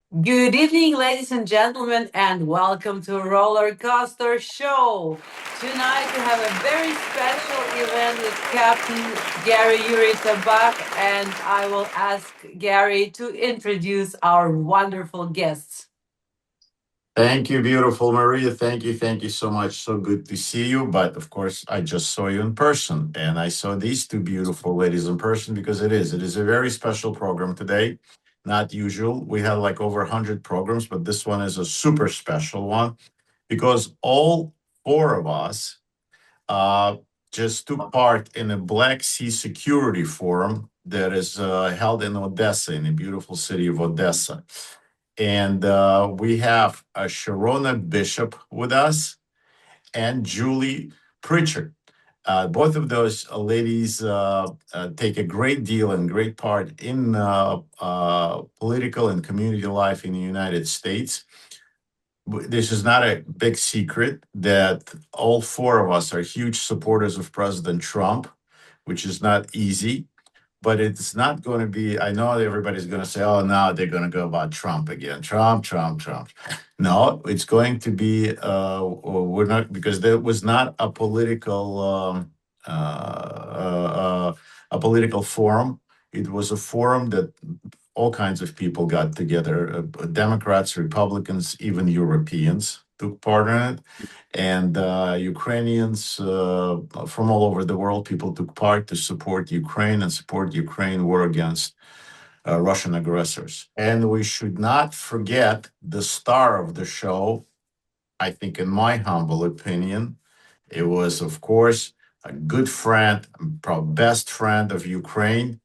Good evening, ladies and gentlemen, and welcome to Roller Coaster Show. Tonight we have a very special event with Captain Gary Tabach, and I will ask Gary to introduce our wonderful guests. Thank you, beautiful Maria. Thank you so much. So good to see you. But of course, I just saw you in person, and I saw these two beautiful ladies in person because it is a very special program today. Not usual. We have like over 100 programs, but this one is a super special one because all four of us uh, just took part in a Black Sea Security Forum that is held in Odessa, in the beautiful city of Odessa. And we have Sherronna Bishop with us and Julie Pritchard. Both of those ladies take a great deal and great part in political and community life in the United States. This is not a big secret that all four of us are huge supporters of President Trump, which is not easy, but it's not going to be. I know everybody's going to say, oh, now they're going to go about Trump again. Trump. No, it's going to be, we're not, because there was not a political forum. It was a forum that all kinds of people got together, Democrats, Republicans, even Europeans took part in it. And Ukrainians from all over the world, people took part to support Ukraine and support Ukraine war against Russian aggressors. And we should not forget the star of the show, I think, in my humble opinion, it was, of course, a good friend, probably best friend of Ukraine,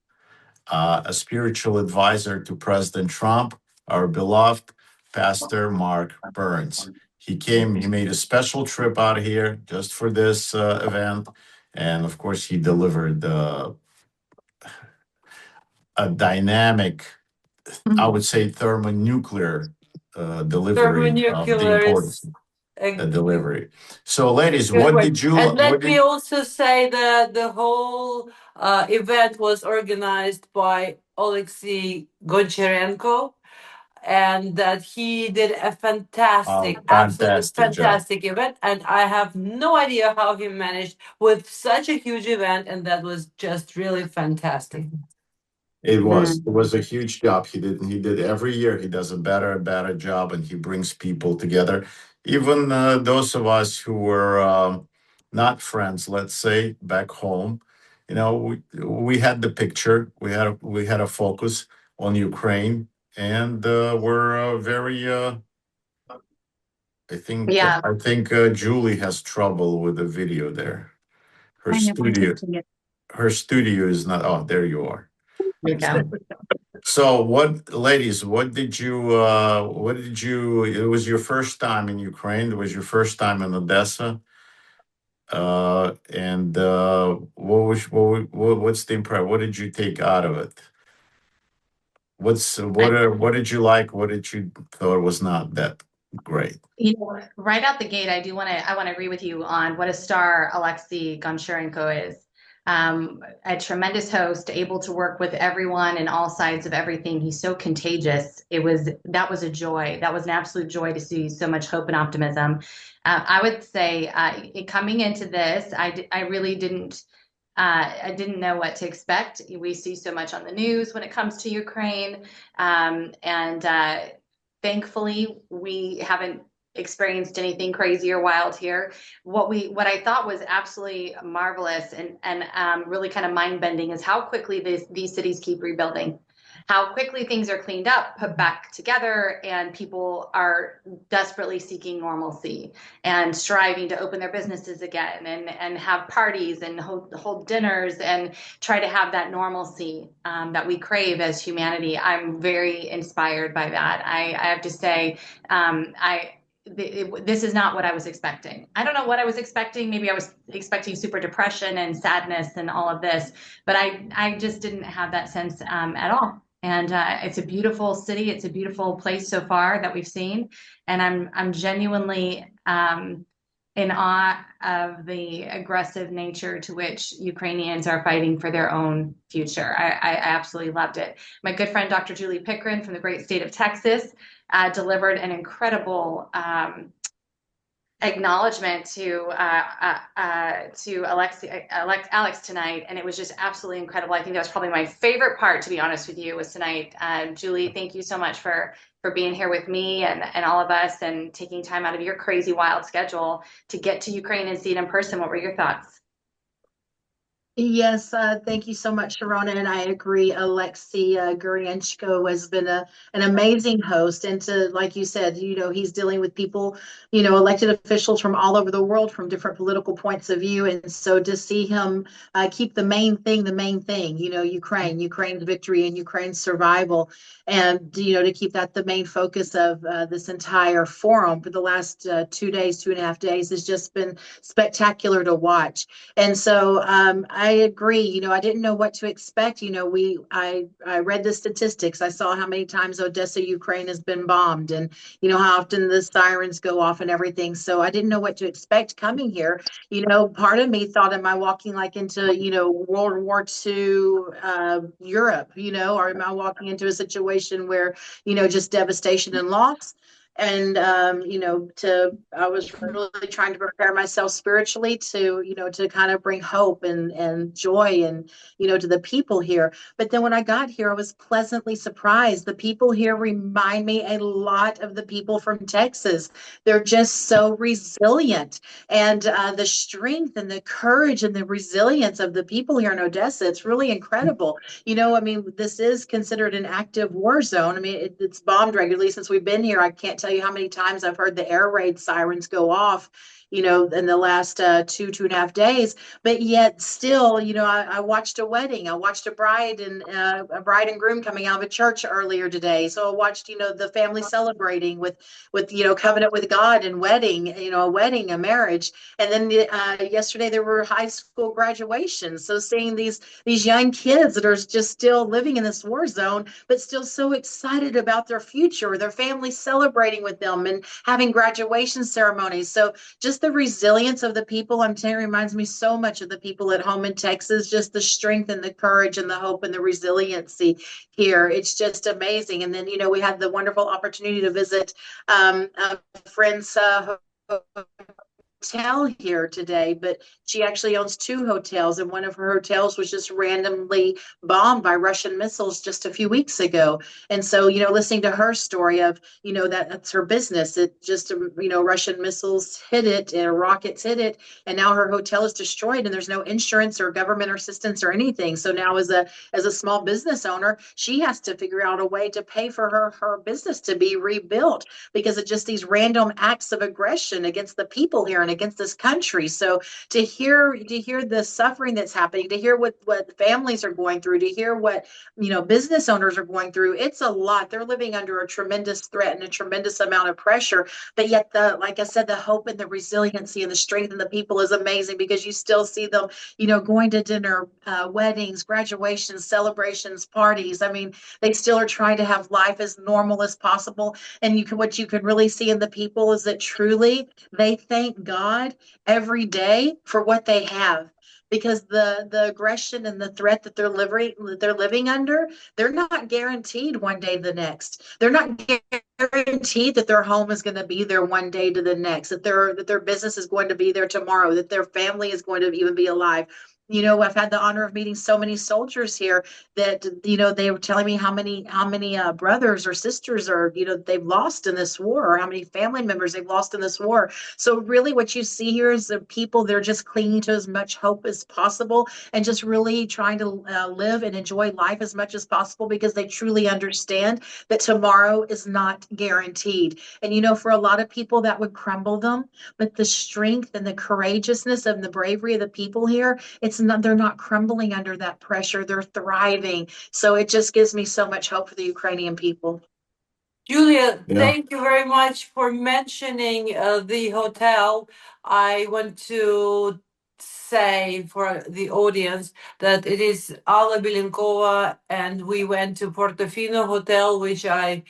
a spiritual advisor to President Trump, our beloved Pastor Mark Burns. He made a special trip out here just for this event. And of course, he delivered a dynamic, I would say, thermonuclear delivery of the Thermonuclear importance is a delivery. So, ladies, good what word. did you, And what let me did, also say that the whole event was organized by Alexei Goncharenko, and that he did a absolutely fantastic job. fantastic event. And I have no idea how he managed with such a huge event, and that was just really fantastic. It was a huge job. He did every year. He does a better and better job, and he brings people together. Even those of us who were not friends, let's say back home, we had the picture. We had a focus on Ukraine, and we're very. Yeah, I think Julie has trouble with the video there. Her I know. I'm studio, taking it. her studio is not. Oh, there you are. There you go. So what, ladies, it was your first time in Ukraine, it was your first time in Odessa. And what's the impression? What did you take out of it? I, What did you like? What did you thought was not that great? right out the gate, I want to agree with you on what a star Alexei Goncharenko is. A tremendous host, able to work with everyone and all sides of everything. He's so contagious. That was a joy. That was an absolute joy to see so much hope and optimism. I would say coming into this, I really didn't. I didn't know what to expect. We see so much on the news when it comes to Ukraine, and thankfully, we haven't experienced anything crazy or wild here. What I thought was absolutely marvelous and really kind of mind bending is how quickly these cities keep rebuilding, how quickly things are cleaned up, put back together, and people are desperately seeking normalcy and striving to open their businesses again and have parties and hold dinners and try to have that normalcy that we crave as humanity. I'm very inspired by that. I have to say, this is not what I was expecting. I don't know what I was expecting. Maybe I was expecting super depression and sadness and all of this, but I just didn't have that sense at all. And it's a beautiful city. It's a beautiful place so far that we've seen, and I'm genuinely in awe of the aggressive nature to which Ukrainians are fighting for their own future. I absolutely loved it. My good friend, Dr. Julie Pickren from the great state of Texas, delivered an incredible acknowledgement to Alex tonight, and it was just absolutely incredible. I think that was probably my favorite part, to be honest with you, was tonight. Julie, thank you so much for being here with me and all of us, and taking time out of your crazy wild schedule to get to Ukraine and see it in person. What were your thoughts? Yes, thank you so much, Sherronna, and I agree. Alexei Goncharenko has been an amazing host, and to, like you said, he's dealing with people, elected officials from all over the world, from different political points of view, and so to see him keep the main thing, Ukraine's victory and Ukraine's survival, and to keep that the main focus of this entire forum for the last 2 days, 2.5 days, has just been spectacular to watch. And so I agree. I didn't know what to expect. I read the statistics. I saw how many times Odessa, Ukraine has been bombed, and how often the sirens go off and everything. So I didn't know what to expect coming here. Part of me thought, am I walking like into World War II Europe? Or am I walking into a situation where just devastation and loss? And I was really trying to prepare myself spiritually to kind of bring hope and joy and to the people here. But then when I got here, I was pleasantly surprised. The people here remind me a lot of the people from Texas. They're just so resilient, and the strength and the courage and the resilience of the people here in Odessa, it's really incredible. This is considered an active war zone. It's bombed regularly since we've been here. I can't tell you how many times I've heard the air raid sirens go off, in the last 2.5 days. But yet still, I watched a wedding. I watched a bride and groom coming out of a church earlier today. So I watched, the family celebrating with covenant with God and wedding, a marriage. And then yesterday there were high school graduations. So seeing these young kids that are just still living in this war zone, but still so excited about their future, their family celebrating with them and having graduation ceremonies. So just the resilience of the people, I'm telling you, reminds me so much of the people at home in Texas, just the strength and the courage and the hope and the resiliency here. It's just amazing. And then, we had the wonderful opportunity to visit a friend's hotel here today, but she actually owns 2 hotels, and one of her hotels was just randomly bombed by Russian missiles just a few weeks ago. And so, listening to her story of, that's her business. It just, Russian missiles hit it and rockets hit it, and now her hotel is destroyed, and there's no insurance or government assistance or anything. So now as a small business owner, she has to figure out a way to pay for her business to be rebuilt because of just these random acts of aggression against the people here and against this country. So to hear the suffering that's happening, to hear what families are going through, to hear what business owners are going through, it's a lot. They're living under a tremendous threat and a tremendous amount of pressure. But yet, like I said, the hope and the resiliency and the strength in the people is amazing, because you still see them, going to dinner, weddings, graduations, celebrations, parties. They still are trying to have life as normal as possible. And what you can really see in the people is that truly they thank God every day for what they have, because the aggression and the threat that they're living under, they're not guaranteed one day to the next. They're not guaranteed that their home is going to be there one day to the next, that their business is going to be there tomorrow, that their family is going to even be alive. I've had the honor of meeting so many soldiers here that, they were telling me how many brothers or sisters are, they've lost in this war, or how many family members they've lost in this war. So really what you see here is the people, they're just clinging to as much hope as possible and just really trying to live and enjoy life as much as possible, because they truly understand that tomorrow is not guaranteed. And, for a lot of people that would crumble them, but the strength and the courageousness and the bravery of the people here, they're not crumbling under that pressure. They're thriving. So it just gives me so much hope for the Ukrainian people. Julia, Yeah. thank you very much for mentioning the hotel. I want to say for the audience that it is Alla Belenkova, and we went to Porto Fino Hotel, which I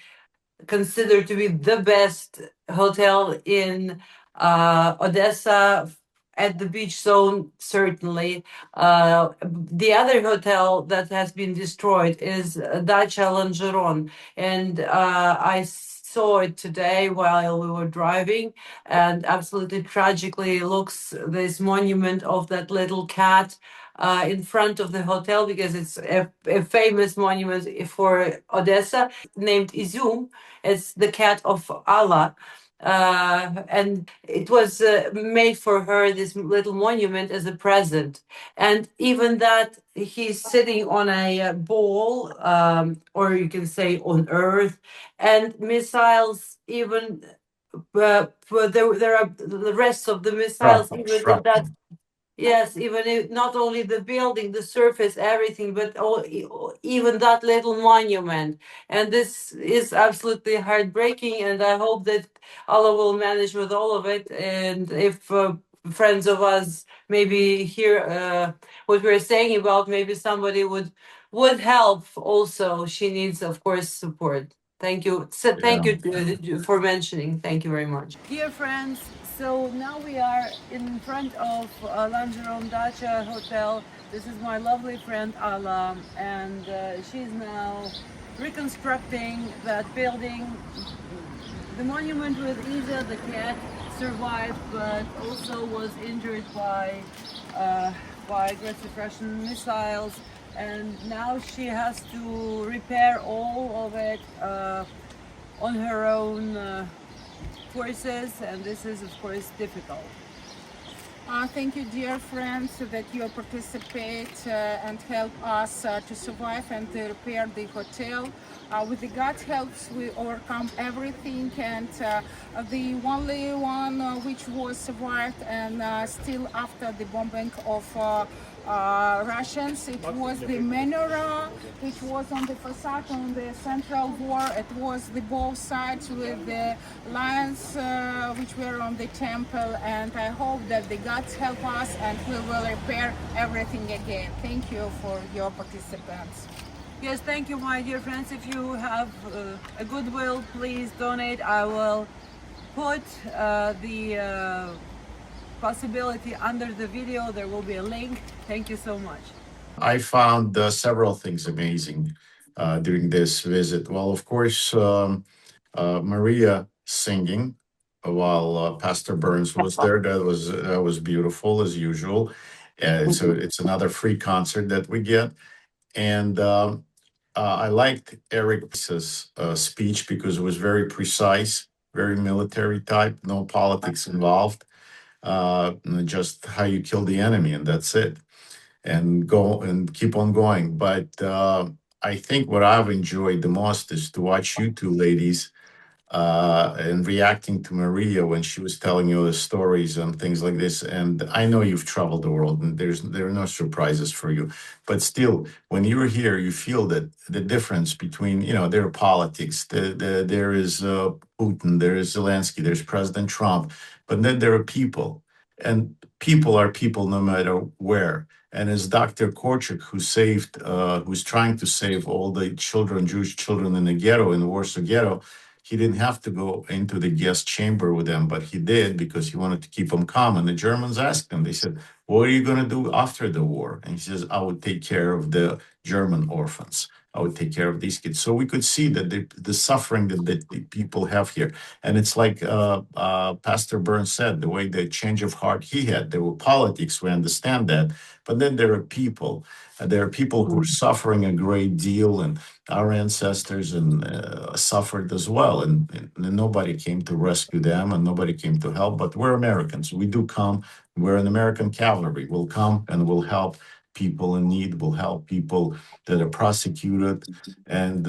consider to be the best hotel in Odessa at the beach zone, certainly. The other hotel that has been destroyed is Dacha Langeron, and I saw it today while we were driving, and absolutely tragically looks this monument of that little cat in front of the hotel, because it's a famous monument for Odessa named Izum. It's the cat of Allah. And it was made for her, this little monument, as a present. And even that, he's sitting on a ball, or you can say on earth, and missiles even. But there are the rest of the missiles, even in that. Yes, even if not only the building, the surface, everything, but even that little monument. And this is absolutely heartbreaking. And I hope that Allah will manage with all of it. And if friends of us maybe hear what we're saying about, maybe somebody would help. Also, she needs, of course, support. Thank you. So thank you for mentioning. Thank you very much. Dear friends, so now we are in front of Langeron Dacha Hotel. This is my lovely friend Ala, and she's now reconstructing that building. The monument with Isa, the cat, survived, but also was injured by aggressive Russian missiles. And now she has to repair all of it on her own forces, and this is, of course, difficult. Thank you, dear friends, that you participate and help us to survive and to repair the hotel. With the God's help, we overcome everything, and the only one which was survived and still after the bombing of Russians, it was the menorah, which was on the facade on the central wall. It was the both sides with the lions which were on the temple, and I hope that the gods help us and we will repair everything again. Thank you for your participants. Yes, thank you, my dear friends. If you have a goodwill, please donate. I will put the possibility under the video. There will be a link. Thank you so much. I found several things amazing during this visit. Well, of course, Maria singing while Pastor Burns was there. That was beautiful as usual. So it's another free concert that we get. And I liked Eric's speech because it was very precise, very military type, no politics involved. Just how you kill the enemy, and that's it, and go and keep on going. But I think what I've enjoyed the most is to watch you two ladies and reacting to Maria when she was telling you the stories and things like this. And I know you've traveled the world, and there are no surprises for you. But still, when you're here, you feel that the difference between, there are politics. There is Putin, there is Zelensky, there's President Trump, but then there are people, and people are people no matter where. And as Dr. Korchak, who's trying to save all the children, Jewish children in the ghetto, in the Warsaw Ghetto, he didn't have to go into the guest chamber with them, but he did because he wanted to keep them calm. And the Germans asked him, they said, what are you going to do after the war? And he says, I would take care of the German orphans. I would take care of these kids. So we could see that the suffering that the people have here. And it's like Pastor Burns said, the way the change of heart he had, there were politics, we understand that. But then there are people. There are people who are suffering a great deal, and our ancestors suffered as well. And nobody came to rescue them, and nobody came to help. But we're Americans. We do come. We're an American cavalry. We'll come and we'll help people in need. We'll help people that are prosecuted. And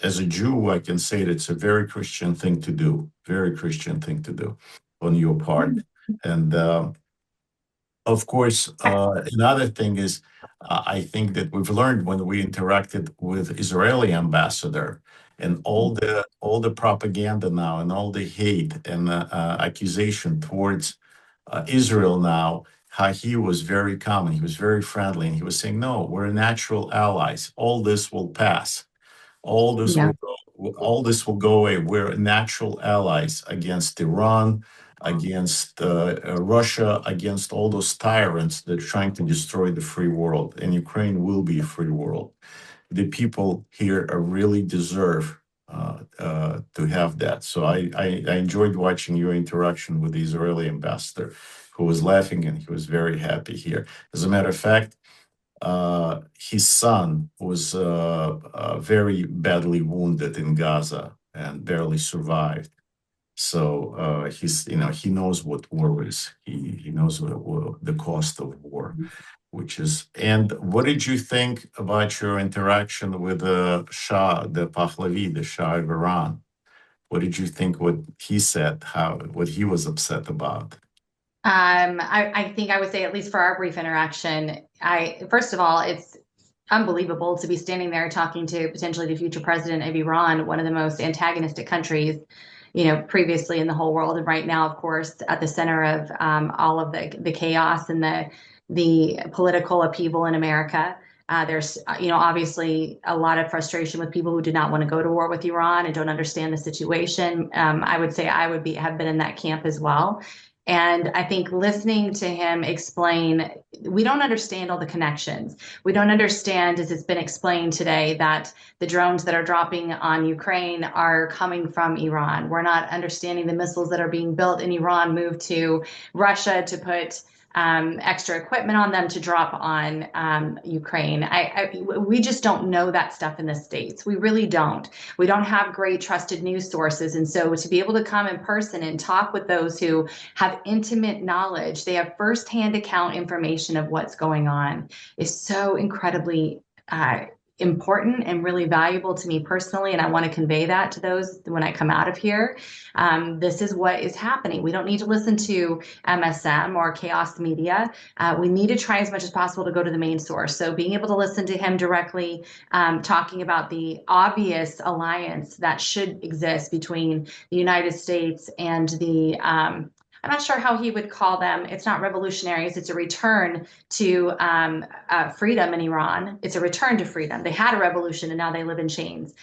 as a Jew, I can say that it's a very Christian thing to do. Very Christian thing to do on your part. And of course, another thing is, I think that we've learned when we interacted with Israeli ambassador, and all the propaganda now and all the hate and accusation towards Israel now, how he was very calm and he was very friendly, and he was saying, no, we're natural allies. All this will pass. All this will go away. We're natural allies against Iran, against Russia, against all those tyrants that are trying to destroy the free world. And Ukraine will be a free world. The people here really deserve to have that. So I enjoyed watching your interaction with the Israeli ambassador, who was laughing and he was very happy here. As a matter of fact, his son was very badly wounded in Gaza and barely survived. So he knows what war is. He knows what the cost of war, which is. And what did you think about your interaction with the Shah, the Pahlavi, the Shah of Iran? What did you think? What he said? What he was upset about? I think I would say, at least for our brief interaction, first of all, it's unbelievable to be standing there talking to potentially the future president of Iran, one of the most antagonistic countries, previously in the whole world, and right now, of course, at the center of all of the chaos and the political upheaval in America. There's, obviously a lot of frustration with people who do not want to go to war with Iran and don't understand the situation. I would say I would have been in that camp as well. And I think listening to him explain, we don't understand all the connections. We don't understand, as it's been explained today, that the drones that are dropping on Ukraine are coming from Iran. We're not understanding the missiles that are being built in Iran moved to Russia to put extra equipment on them to drop on Ukraine. We just don't know that stuff in the States. We really don't. We don't have great trusted news sources. And so to be able to come in person and talk with those who have intimate knowledge, they have firsthand account information of what's going on, is so incredibly important and really valuable to me personally. And I want to convey that to those when I come out of here. This is what is happening. We don't need to listen to MSM or chaos media. We need to try as much as possible to go to the main source. So being able to listen to him directly, talking about the obvious alliance that should exist between the United States and the I'm not sure how he would call them. It's not revolutionaries. It's a return to freedom in Iran. It's a return to freedom. They had a revolution and now they live in chains.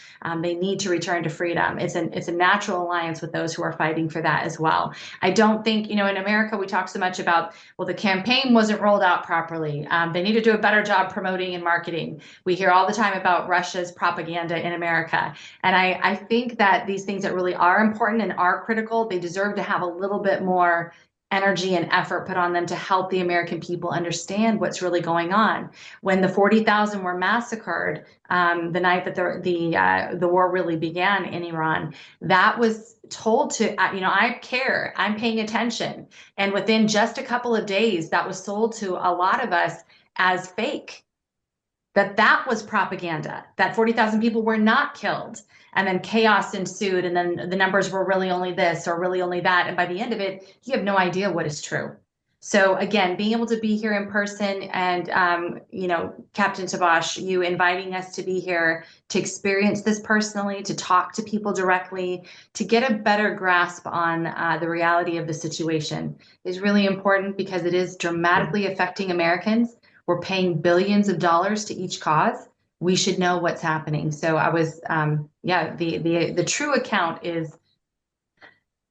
They need to return to freedom. It's a natural alliance with those who are fighting for that as well. I don't think, in America, we talk so much about, well, the campaign wasn't rolled out properly. They need to do a better job promoting and marketing. We hear all the time about Russia's propaganda in America. And I think that these things that really are important and are critical, they deserve to have a little bit more energy and effort put on them to help the American people understand what's really going on. When the 40,000 were massacred the night that the war really began in Iran, that was told to, I care, I'm paying attention. And within just a couple of days, that was sold to a lot of us as fake. That was propaganda, that 40,000 people were not killed. And then chaos ensued, and then the numbers were really only this or really only that. And by the end of it, you have no idea what is true. So again, being able to be here in person and, Captain Tabach, you inviting us to be here to experience this personally, to talk to people directly, to get a better grasp on the reality of the situation is really important, because it is dramatically affecting Americans. We're paying billions of dollars to each cause. We should know what's happening. So I was, the true account is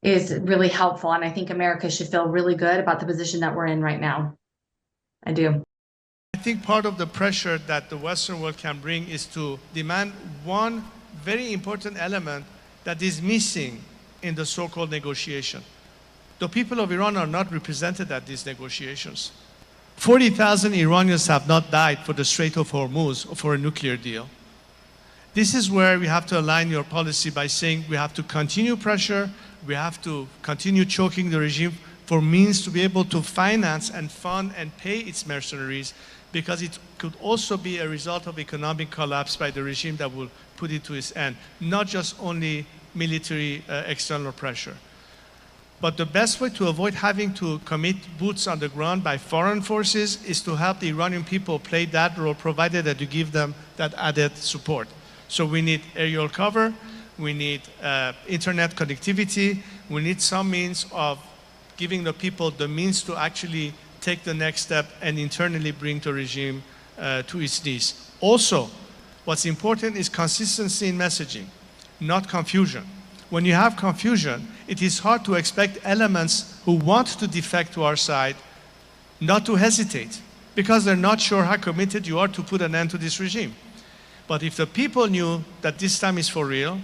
really helpful. And I think America should feel really good about the position that we're in right now. I do. I think part of the pressure that the Western world can bring is to demand one very important element that is missing in the so-called negotiation. The people of Iran are not represented at these negotiations. 40,000 Iranians have not died for the Strait of Hormuz or for a nuclear deal. This is where we have to align your policy by saying we have to continue pressure, we have to continue choking the regime for means to be able to finance and fund and pay its mercenaries, because it could also be a result of economic collapse by the regime that will put it to its end, not just only military external pressure. But the best way to avoid having to commit boots on the ground by foreign forces is to help the Iranian people play that role, provided that you give them that added support. So we need aerial cover, we need internet connectivity, we need some means of giving the people the means to actually take the next step and internally bring the regime to its knees. Also, what's important is consistency in messaging, not confusion. When you have confusion, it is hard to expect elements who want to defect to our side not to hesitate, because they're not sure how committed you are to put an end to this regime. But if the people knew that this time is for real,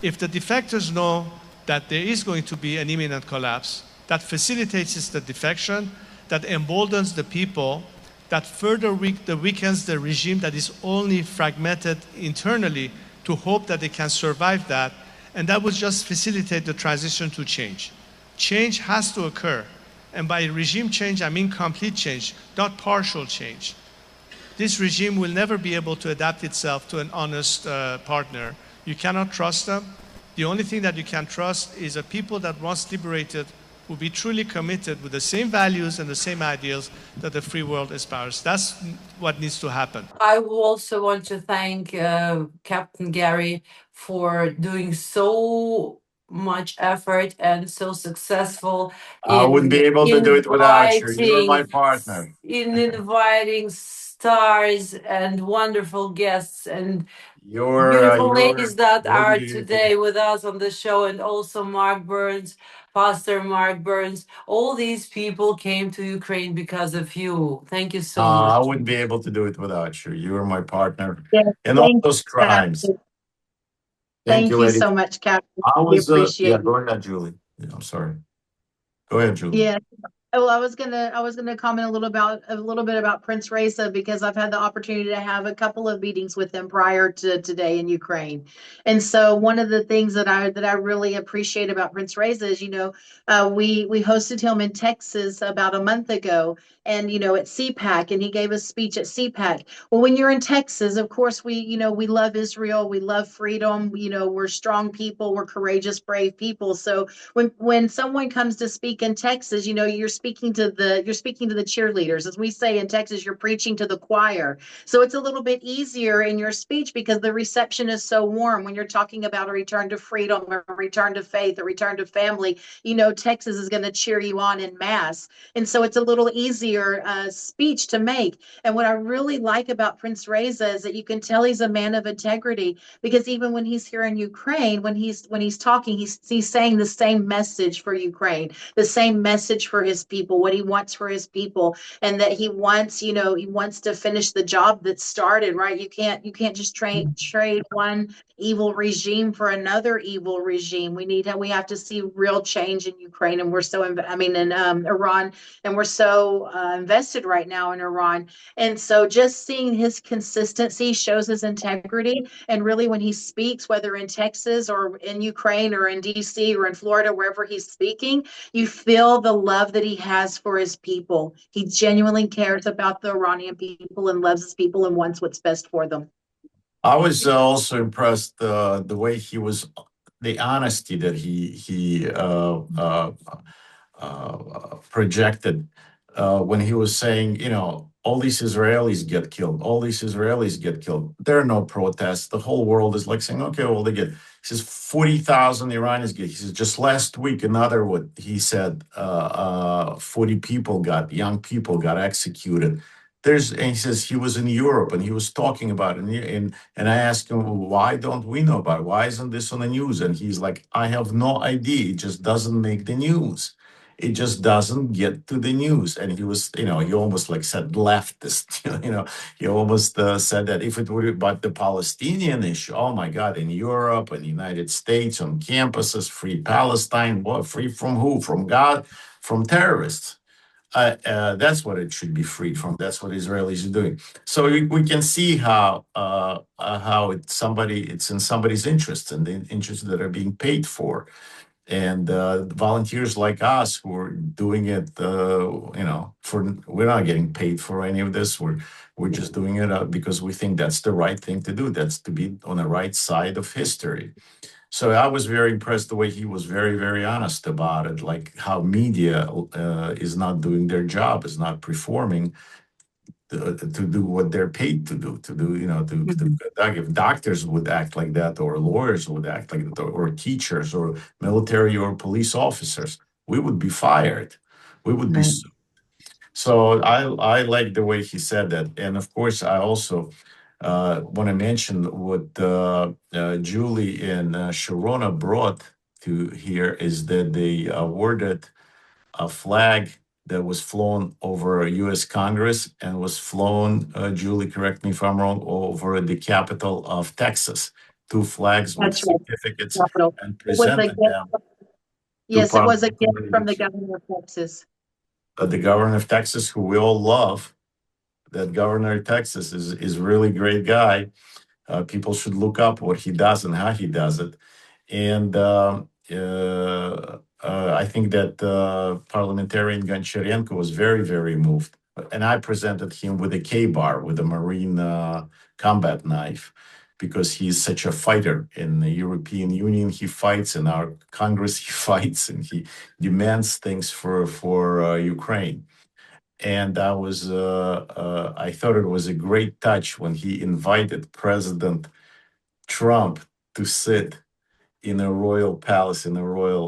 if the defectors know that there is going to be an imminent collapse, that facilitates the defection, that emboldens the people, that further weakens the regime that is only fragmented internally to hope that they can survive that, and that would just facilitate the transition to change. Change has to occur, and by regime change, I mean complete change, not partial change. This regime will never be able to adapt itself to an honest partner. You cannot trust them. The only thing that you can trust is a people that once liberated will be truly committed with the same values and the same ideals that the free world espouse. That's what needs to happen. I also want to thank Captain Gary for doing so much effort and so successful I wouldn't be able to do it without you. You're my partner. in inviting stars and wonderful guests and beautiful ladies that are today with us on the show, and also Mark Burns, Pastor Mark Burns. All these people came to Ukraine because of you. Thank you so much. I wouldn't be able to do it without you. You are my partner in Thank all those crimes. you. Thank you, you lady. so much, Captain. I We was, appreciate it. go ahead, Julie. Yeah, I'm sorry. Go ahead, Julie. Yeah. Well, I was gonna comment a little bit about Prince Reza, because I've had the opportunity to have a couple of meetings with him prior to today in Ukraine. And so one of the things that I really appreciate about Prince Reza is, we hosted him in Texas about a month ago, and at CPAC, and he gave a speech at CPAC. Well, when you're in Texas, of course, we love Israel, we love freedom, we're strong people, we're courageous, brave people. So when someone comes to speak in Texas, you're speaking to the cheerleaders. As we say in Texas, you're preaching to the choir. So it's a little bit easier in your speech because the reception is so warm when you're talking about a return to freedom, a return to faith, a return to family. Texas is going to cheer you on in mass. And so it's a little easier speech to make. And what I really like about Prince Reza is that you can tell he's a man of integrity, because even when he's here in Ukraine, when he's talking, he's saying the same message for Ukraine, the same message for his people, what he wants for his people, and that he wants to finish the job that started, right? You can't just trade one evil regime for another evil regime. We have to see real change in Ukraine, and we're so in Iran, and we're so invested right now in Iran. And so just seeing his consistency shows his integrity. And really, when he speaks, whether in Texas or in Ukraine or in DC or in Florida, wherever he's speaking, you feel the love that he has for his people. He genuinely cares about the Iranian people and loves his people and wants what's best for them. I was also impressed the way he was, the honesty that he projected when he was saying, all these Israelis get killed. All these Israelis get killed. There are no protests. The whole world is like saying, okay, well, they get. He says 40,000 Iranians get. He says just last week, he said 40 people young people got executed. And he says he was in Europe and he was talking about it. And I asked him, why don't we know about it? Why isn't this on the news? And he's like, I have no idea. It just doesn't make the news. It just doesn't get to the news. And he was, he almost like said leftist, he almost said that if it were about the Palestinian issue, oh my God, in Europe and the United States on campuses, free Palestine, what, free from who? From God, from terrorists. That's what it should be freed from. That's what Israelis are doing. So we can see how it's in somebody's interest and the interests that are being paid for. And volunteers like us who are doing it, we're not getting paid for any of this. We're just doing it because we think that's the right thing to do. That's to be on the right side of history. So I was very impressed the way he was very, very honest about it, like how media is not doing their job, is not performing to do what they're paid to do, if doctors would act like that, or lawyers would act like that, or teachers, or military or police officers, we would be fired. We would be sued. So I like the way he said that. And of course, I also want to mention what Julie and Sherronna brought to here is that they awarded a flag that was flown over U.S. Congress and was flown, Julie, correct me if I'm wrong, over the capital of Texas. Two flags with That's right. certificates, Capital. and It was a presented gift. them to Yes, it was a gift parliamentarians. from the governor of Texas. The governor of Texas, who we all love. That governor of Texas is really great guy. People should look up what he does and how he does it. And I think that parliamentarian Goncharenko was very, very moved. And I presented him with a K-bar, with a Marine combat knife, because he's such a fighter. In the European Union, he fights. In our Congress, he fights, and he demands things for Ukraine. And I thought it was a great touch when he invited President Trump to sit in a royal palace, in a royal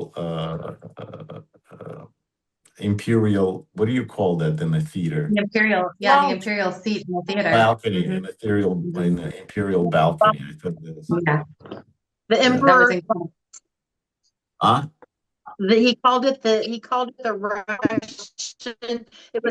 imperial, what do you call that in a theater? The imperial, yeah, the imperial seat in the theater. Balcony, Mhm. in an imperial balcony. I thought that was, Yeah, The that was emperor, incredible. huh? he called it the Russian, it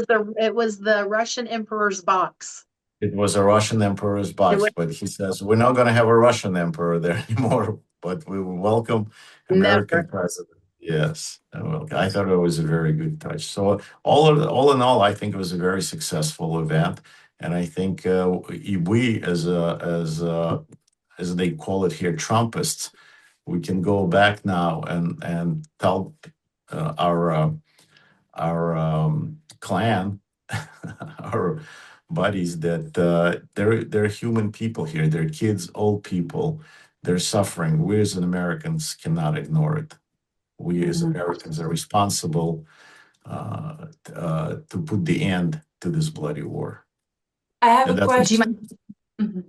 was the Russian emperor's box. It was a Russian emperor's box, but he says, we're not going to have a Russian emperor there anymore, but we will welcome American president. Yes, I thought it was a very good touch. So all in all, I think it was a very successful event, and I think we, as they call it here, Trumpists, we can go back now and tell our clan, our buddies, that they're human people here. They're kids, old people. They're suffering. We as Americans cannot ignore it. We as Americans are responsible to put the end to this bloody war. I have And a that's question.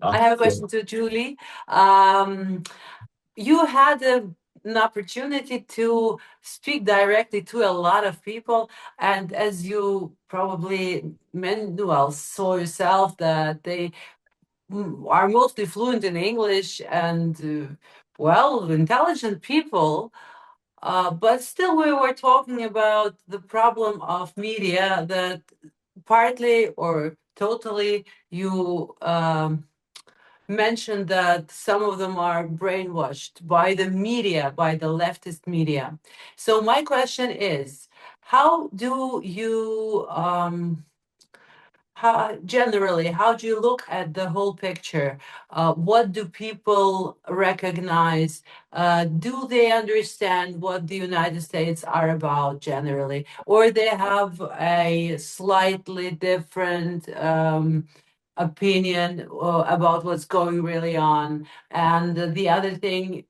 I have a question to Julie. You had an opportunity to speak directly to a lot of people, and as you probably saw yourself, that they are mostly fluent in English and intelligent people. But still, we were talking about the problem of media, that partly or totally you mentioned that some of them are brainwashed by the media, by the leftist media. So my question is, how do you how do you look at the whole picture? What do people recognize? Do they understand what the United States are about generally, or they have a slightly different opinion about what's going really on? And the other thing,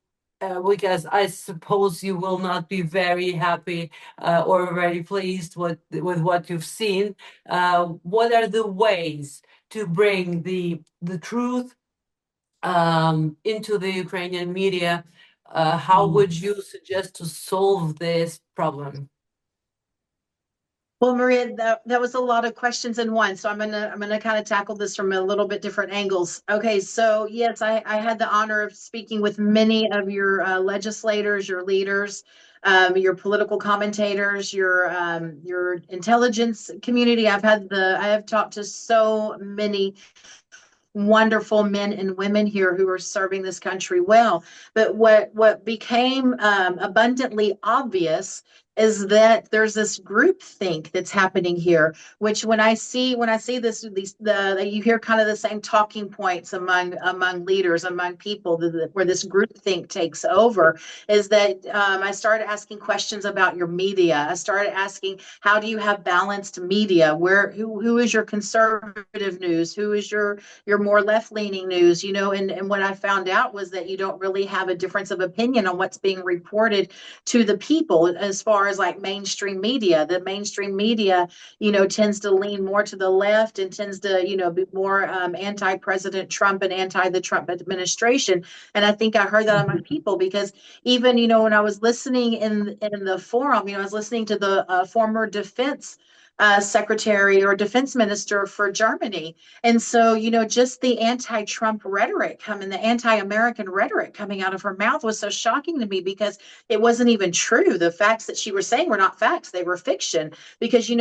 because I suppose you will not be very happy or very pleased with what you've seen. What are the ways to bring the truth into the Ukrainian media? How would you suggest to solve this problem? Well, Maria, that was a lot of questions in one. So I'm gonna kind of tackle this from a little bit different angles. Okay, so yes, I had the honor of speaking with many of your legislators, your leaders, your political commentators, your intelligence community. I have talked to so many wonderful men and women here who are serving this country well. But what became abundantly obvious is that there's this group think that's happening here, which when I see this, you hear kind of the same talking points among leaders, among people, where this group think takes over, is that I started asking questions about your media. I started asking, how do you have balanced media? Who is your conservative news? Who is your more left-leaning news? And what I found out was that you don't really have a difference of opinion on what's being reported to the people as far as like mainstream media. The mainstream media, tends to lean more to the left and tends to, be more anti-President Trump and anti-the Trump administration. And I think I heard that on my people, because even, when I was listening in the forum, I was listening to the former defense secretary or defense minister for Germany. And so, just the anti-Trump rhetoric the anti-American rhetoric coming out of her mouth was so shocking to me, because it wasn't even true. The facts that she was saying were not facts; they were fiction. Because she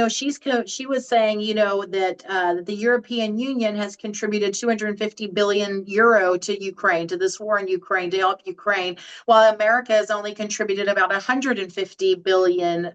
was saying that the European Union has contributed 250 billion euro to Ukraine, to this war in Ukraine, to help Ukraine, while America has only contributed about 150 billion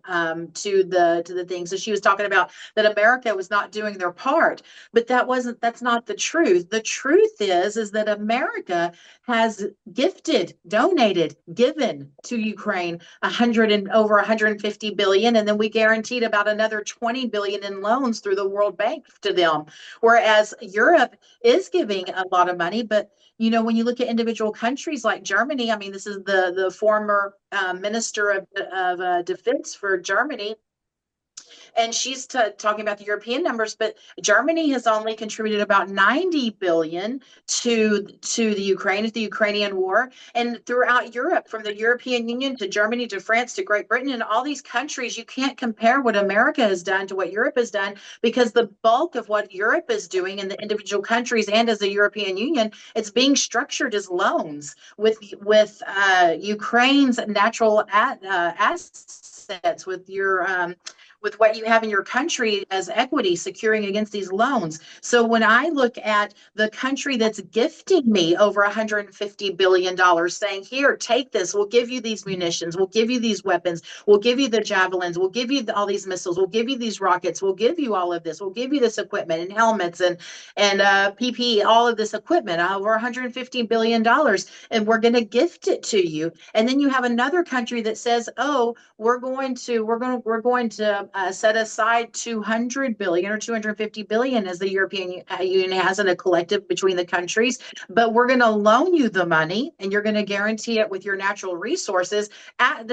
to the thing. So she was talking about that America was not doing their part, but that's not the truth. The truth is that America has gifted, donated, given to Ukraine over 150 billion, and then we guaranteed about another 20 billion in loans through the World Bank to them. Whereas Europe is giving a lot of money, but when you look at individual countries like Germany, I mean, this is the former minister of defense for Germany, and she's talking about the European numbers, but Germany has only contributed about 90 billion to the Ukrainian war. And throughout Europe, from the European Union to Germany to France to Great Britain and all these countries, you can't compare what America has done to what Europe has done, because the bulk of what Europe is doing in the individual countries and as the European Union, it's being structured as loans with Ukraine's natural assets, with what you have in your country as equity securing against these loans. So when I look at the country that's gifting me over $150 billion, saying, here, take this, we'll give you these munitions, we'll give you these weapons, we'll give you the javelins, we'll give you all these missiles, we'll give you these rockets, we'll give you all of this, we'll give you this equipment and helmets and PPE, all of this equipment, over $150 billion, and we're going to gift it to you. And then you have another country that says, oh, we're going to set aside 200 billion or 250 billion, as the European Union has in a collective between the countries, but we're going to loan you the money and you're going to guarantee it with your natural resources.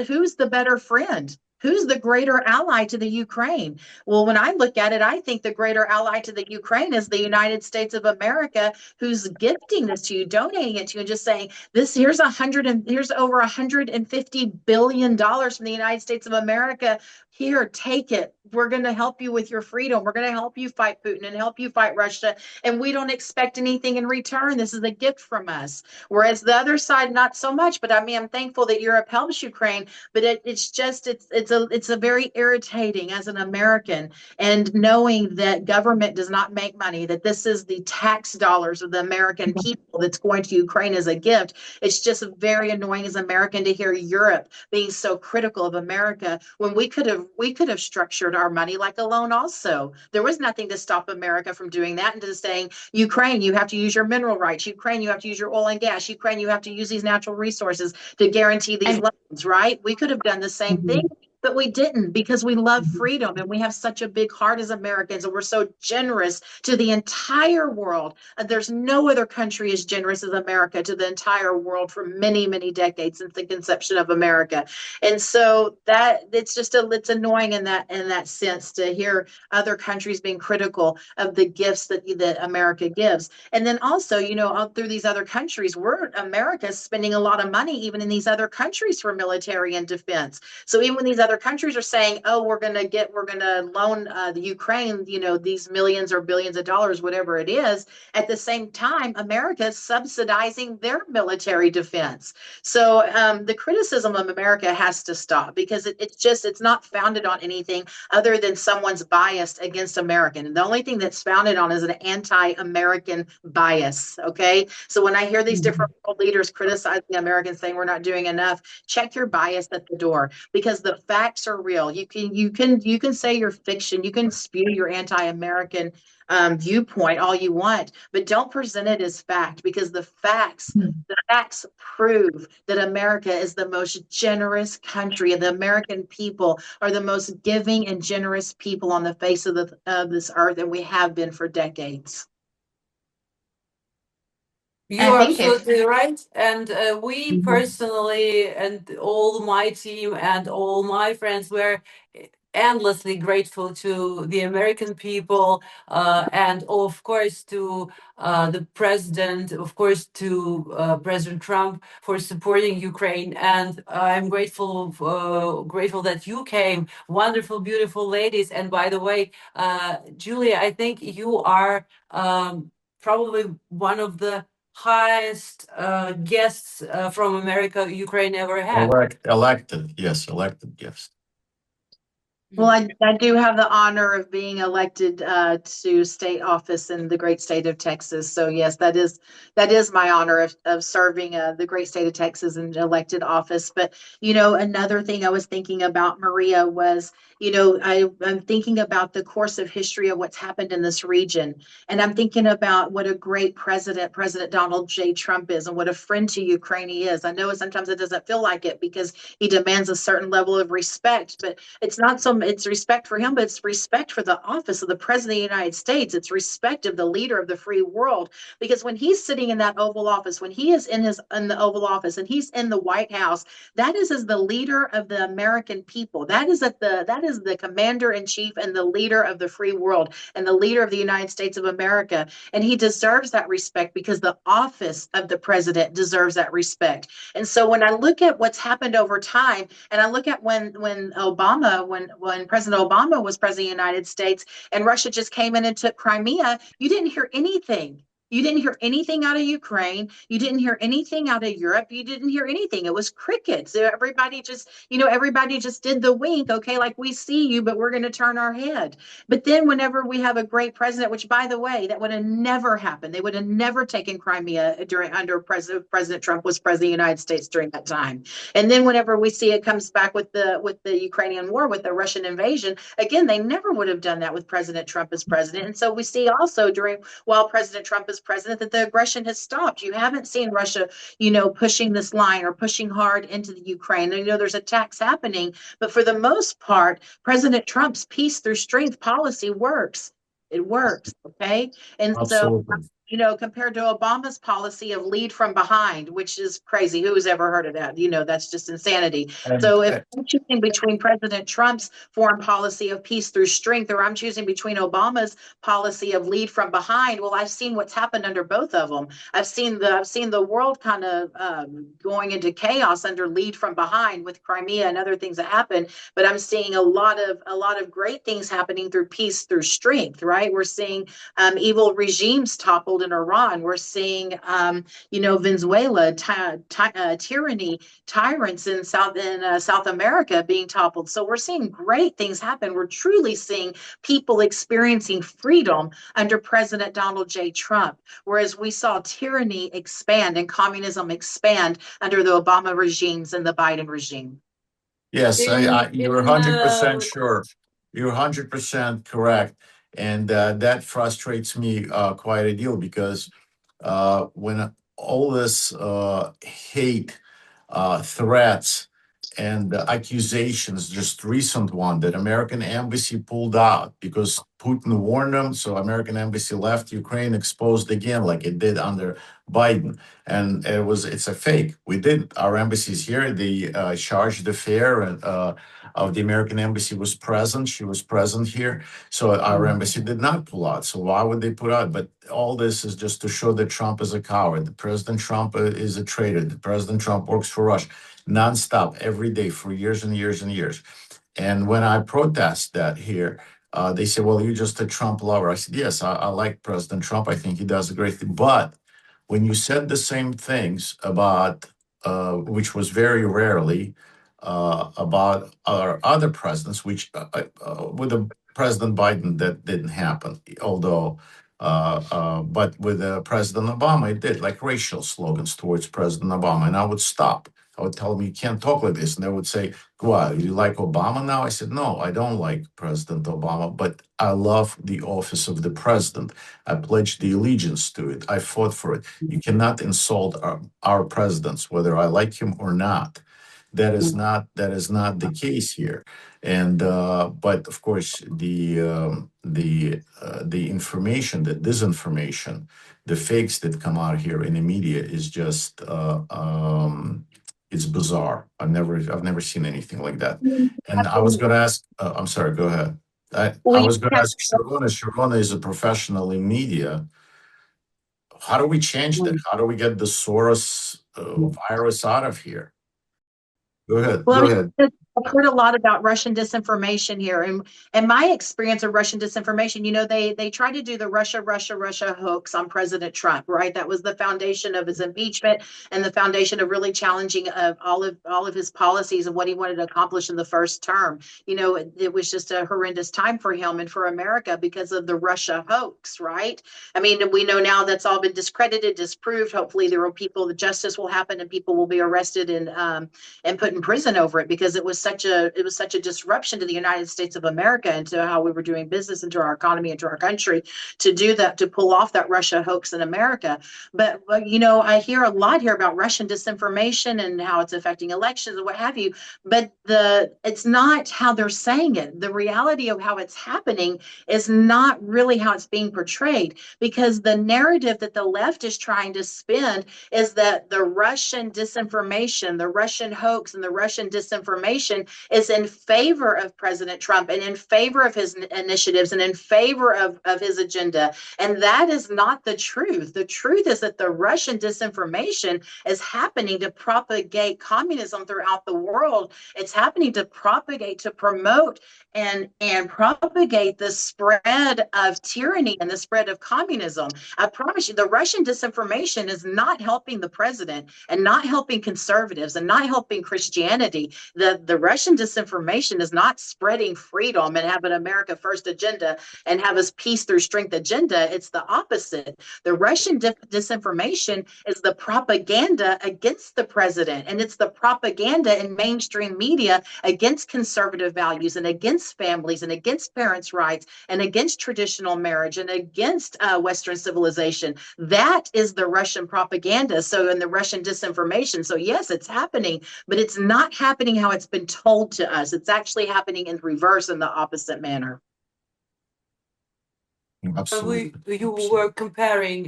Who's the better friend? Who's the greater ally to the Ukraine? Well, when I look at it, I think the greater ally to the Ukraine is the United States of America, who's gifting this to you, donating it to you, and just saying, here's over $150 billion from the United States of America. Here, take it. We're going to help you with your freedom. We're going to help you fight Putin and help you fight Russia. And we don't expect anything in return. This is a gift from us. Whereas the other side, not so much. But I mean, I'm thankful that Europe helps Ukraine. But it's a very irritating as an American, and knowing that government does not make money, that this is the tax dollars of the American people that's going to Ukraine as a gift. It's just very annoying as an American to hear Europe being so critical of America, when we could have structured our money like a loan also. There was nothing to stop America from doing that, and to saying, Ukraine, you have to use your mineral rights. Ukraine, you have to use your oil and gas. Ukraine, you have to use these natural resources to guarantee these loans, right? We could have done the same thing. But we didn't, because we love freedom and we have such a big heart as Americans, and we're so generous to the entire world. There's no other country as generous as America to the entire world for many, many decades since the conception of America. And so that it's annoying in that sense to hear other countries being critical of the gifts that America gives. And then also, through these other countries, America's spending a lot of money even in these other countries for military and defense. So even when these other countries are saying, oh, we're going to loan the Ukraine, these millions or billions of dollars, whatever it is, at the same time, America is subsidizing their military defense. So the criticism of America has to stop, because it's not founded on anything other than someone's bias against American. And the only thing that's founded on is an anti-American bias. Okay. So when I hear these different world leaders criticizing Americans, saying we're not doing enough, check your bias at the door, because the facts are real. You can say your fiction, you can spew your anti-American viewpoint all you want, but don't present it as fact, because the facts prove that America is the most generous country, and the American people are the most giving and generous people on the face of this earth, and we have been for decades. You're absolutely right. And we personally, and all my team and all my friends, were endlessly grateful to the American people, and of course to the president, of course to President Trump for supporting Ukraine. And I'm grateful that you came, wonderful, beautiful ladies. And by the way, Julia, I think you are probably one of the highest guests from America Ukraine ever had. Elected, yes, elected guest. Well, I do have the honor of being elected to state office in the great state of Texas. So yes, that is my honor of serving the great state of Texas in elected office. But another thing I was thinking about, Maria, was I'm thinking about the course of history of what's happened in this region, and I'm thinking about what a great president Donald J. Trump is, and what a friend to Ukraine he is. I know sometimes it doesn't feel like it because he demands a certain level of respect, but it's respect for him, but it's respect for the office of the president of the United States. It's respect of the leader of the free world. Because when he's sitting in that Oval Office, when he is in the Oval Office and he's in the White House, that is as the leader of the American people. That is the commander in chief and the leader of the free world and the leader of the United States of America. And he deserves that respect because the office of the president deserves that respect. And so when I look at what's happened over time, and I look at when President Obama was president of the United States and Russia just came in and took Crimea, you didn't hear anything. You didn't hear anything out of Ukraine. You didn't hear anything out of Europe. You didn't hear anything. It was crickets. Everybody just did the wink. Okay, like we see you, but we're going to turn our head. But then whenever we have a great president, which by the way, that would have never happened. They would have never taken Crimea under President Trump was president of the United States during that time. And then whenever we see it comes back with the Ukrainian war, with the Russian invasion, again, they never would have done that with President Trump as president. And so we see also while President Trump is president that the aggression has stopped. You haven't seen Russia, pushing this line or pushing hard into the Ukraine. And, there's attacks happening, but for the most part, President Trump's peace through strength policy works. It works. Okay. And Absolutely. so, compared to Obama's policy of lead from behind, which is crazy. Who's ever heard of that? That's just insanity. So if I'm choosing between President Trump's foreign policy of peace through strength, or I'm choosing between Obama's policy of lead from behind, well, I've seen what's happened under both of them. I've seen the world kind of going into chaos under lead from behind with Crimea and other things that happen. But I'm seeing a lot of great things happening through peace through strength. Right? We're seeing evil regimes toppled in Iran. We're seeing, Venezuela, tyranny, tyrants in South America being toppled. So we're seeing great things happen. We're truly seeing people experiencing freedom under President Donald J. Trump, whereas we saw tyranny expand and communism expand under the Obama regimes and the Biden regime. Yes, you're 100% sure. You're 100% correct. And that frustrates me quite a deal because when all this hate, threats, and accusations, just recent one that American embassy pulled out because Putin warned them, so American embassy left Ukraine exposed again like it did under Biden. And it's a fake. Our embassies here, they charged the fare of the American embassy was present. She was present here. So our embassy did not pull out. So why would they put out? But all this is just to show that Trump is a coward. The President Trump is a traitor. The President Trump works for Russia nonstop every day for years and years and years. And when I protest that here, they say, well, you're just a Trump lover. I said, yes, I like President Trump. I think he does a great thing. But when you said the same things about, which was very rarely, about our other presidents, which with the President Biden, that didn't happen, although, but with President Obama, it did, like racial slogans towards President Obama. And I would stop. I would tell them, you can't talk like this. And they would say, "Why, you like Obama now?" I said, no, I don't like President Obama, but I love the office of the president. I pledged the allegiance to it. I fought for it. You cannot insult our presidents, whether I like him or not. That is not the case here. And but of course, the information, the disinformation, the fakes that come out here in the media is just It's bizarre. I've never seen anything like that. And I was going to ask, I'm sorry, go ahead. I was going to ask Sherronna. Sherronna is a professional in media. How do we change that? How do we get the Soros virus out of here? Go ahead. Well, Go ahead. I've heard a lot about Russian disinformation here, and my experience of Russian disinformation, they tried to do the Russia hoax on President Trump, right? That was the foundation of his impeachment and the foundation of really challenging all of his policies and what he wanted to accomplish in the first term. It was just a horrendous time for him and for America because of the Russia hoax, right? I mean, we know now that's all been discredited, disproved. Hopefully, there will the justice will happen and people will be arrested and put in prison over it, because it was such a disruption to the United States of America and to how we were doing business and to our economy and to our country to do that, to pull off that Russia hoax in America. But I hear a lot here about Russian disinformation and how it's affecting elections and what have you. But it's not how they're saying it. The reality of how it's happening is not really how it's being portrayed, because the narrative that the left is trying to spin is that the Russian disinformation, the Russian hoax, and the Russian disinformation is in favor of President Trump and in favor of his initiatives and in favor of his agenda. And that is not the truth. The truth is that the Russian disinformation is happening to propagate communism throughout the world. It's happening to propagate, to promote and propagate the spread of tyranny and the spread of communism. I promise you, the Russian disinformation is not helping the president and not helping conservatives and not helping Christianity. The Russian disinformation is not spreading freedom and have an America First agenda and have a peace through strength agenda. It's the opposite. The Russian disinformation is the propaganda against the president, and it's the propaganda in mainstream media against conservative values and against families and against parents' rights and against traditional marriage and against Western civilization. That is the Russian propaganda. So, in the Russian disinformation. So, yes, it's happening, but it's not happening how it's been told to us. It's actually happening in reverse, in the opposite manner. Absolutely. You were comparing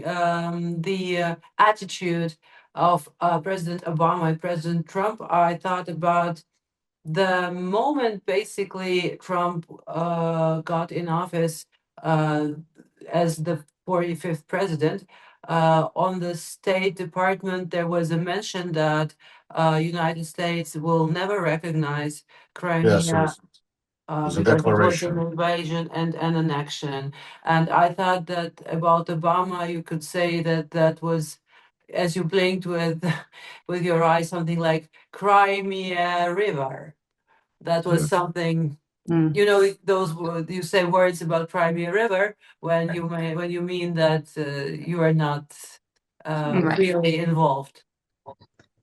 the attitude of President Obama and President Trump. I thought about the moment basically Trump got in office as the 45th president. On the State Department, there was a mention that United States will never recognize Crimea. Yes, there's a Because it was declaration. an invasion and an annexion. And I thought that about Obama, you could say that was, as you blinked with your eyes, something like Crimea River. That was Yes. something, those you say words about Crimea River when you mean that you are not Right. really involved.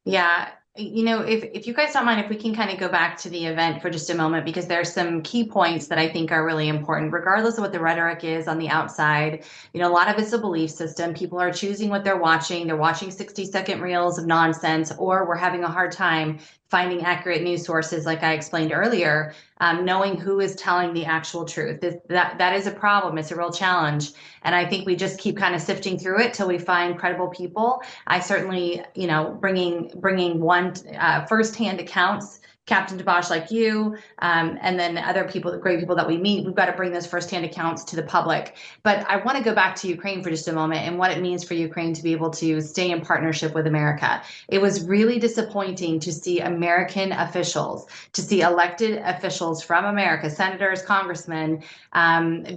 Yeah. If you guys don't mind, if we can kind of go back to the event for just a moment, because there's some key points that I think are really important, regardless of what the rhetoric is on the outside. A lot of it's a belief system. People are choosing what they're watching. They're watching 60-second reels of nonsense, or we're having a hard time finding accurate news sources, like I explained earlier, knowing who is telling the actual truth. That is a problem. It's a real challenge. And I think we just keep kind of sifting through it till we find credible people. I certainly, bringing one firsthand accounts, Captain Tabach like you, and then other people, the great people that we meet, we've got to bring those firsthand accounts to the public. But I want to go back to Ukraine for just a moment and what it means for Ukraine to be able to stay in partnership with America. It was really disappointing to see American officials, to see elected officials from America, senators, congressmen,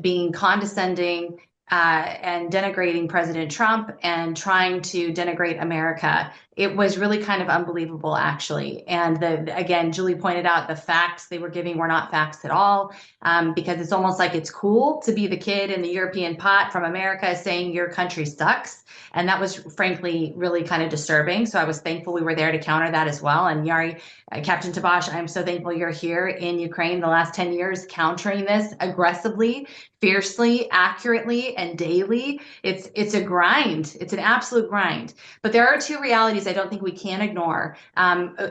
being condescending and denigrating President Trump and trying to denigrate America. It was really kind of unbelievable, actually. And again, Julie pointed out the facts they were giving were not facts at all, because it's almost like it's cool to be the kid in the European pot from America saying your country sucks. And that was, frankly, really kind of disturbing. So I was thankful we were there to counter that as well. And Yari, Captain Tabach, I'm so thankful you're here in Ukraine the last 10 years countering this aggressively, fiercely, accurately, and daily. It's a grind. It's an absolute grind. But there are two realities I don't think we can ignore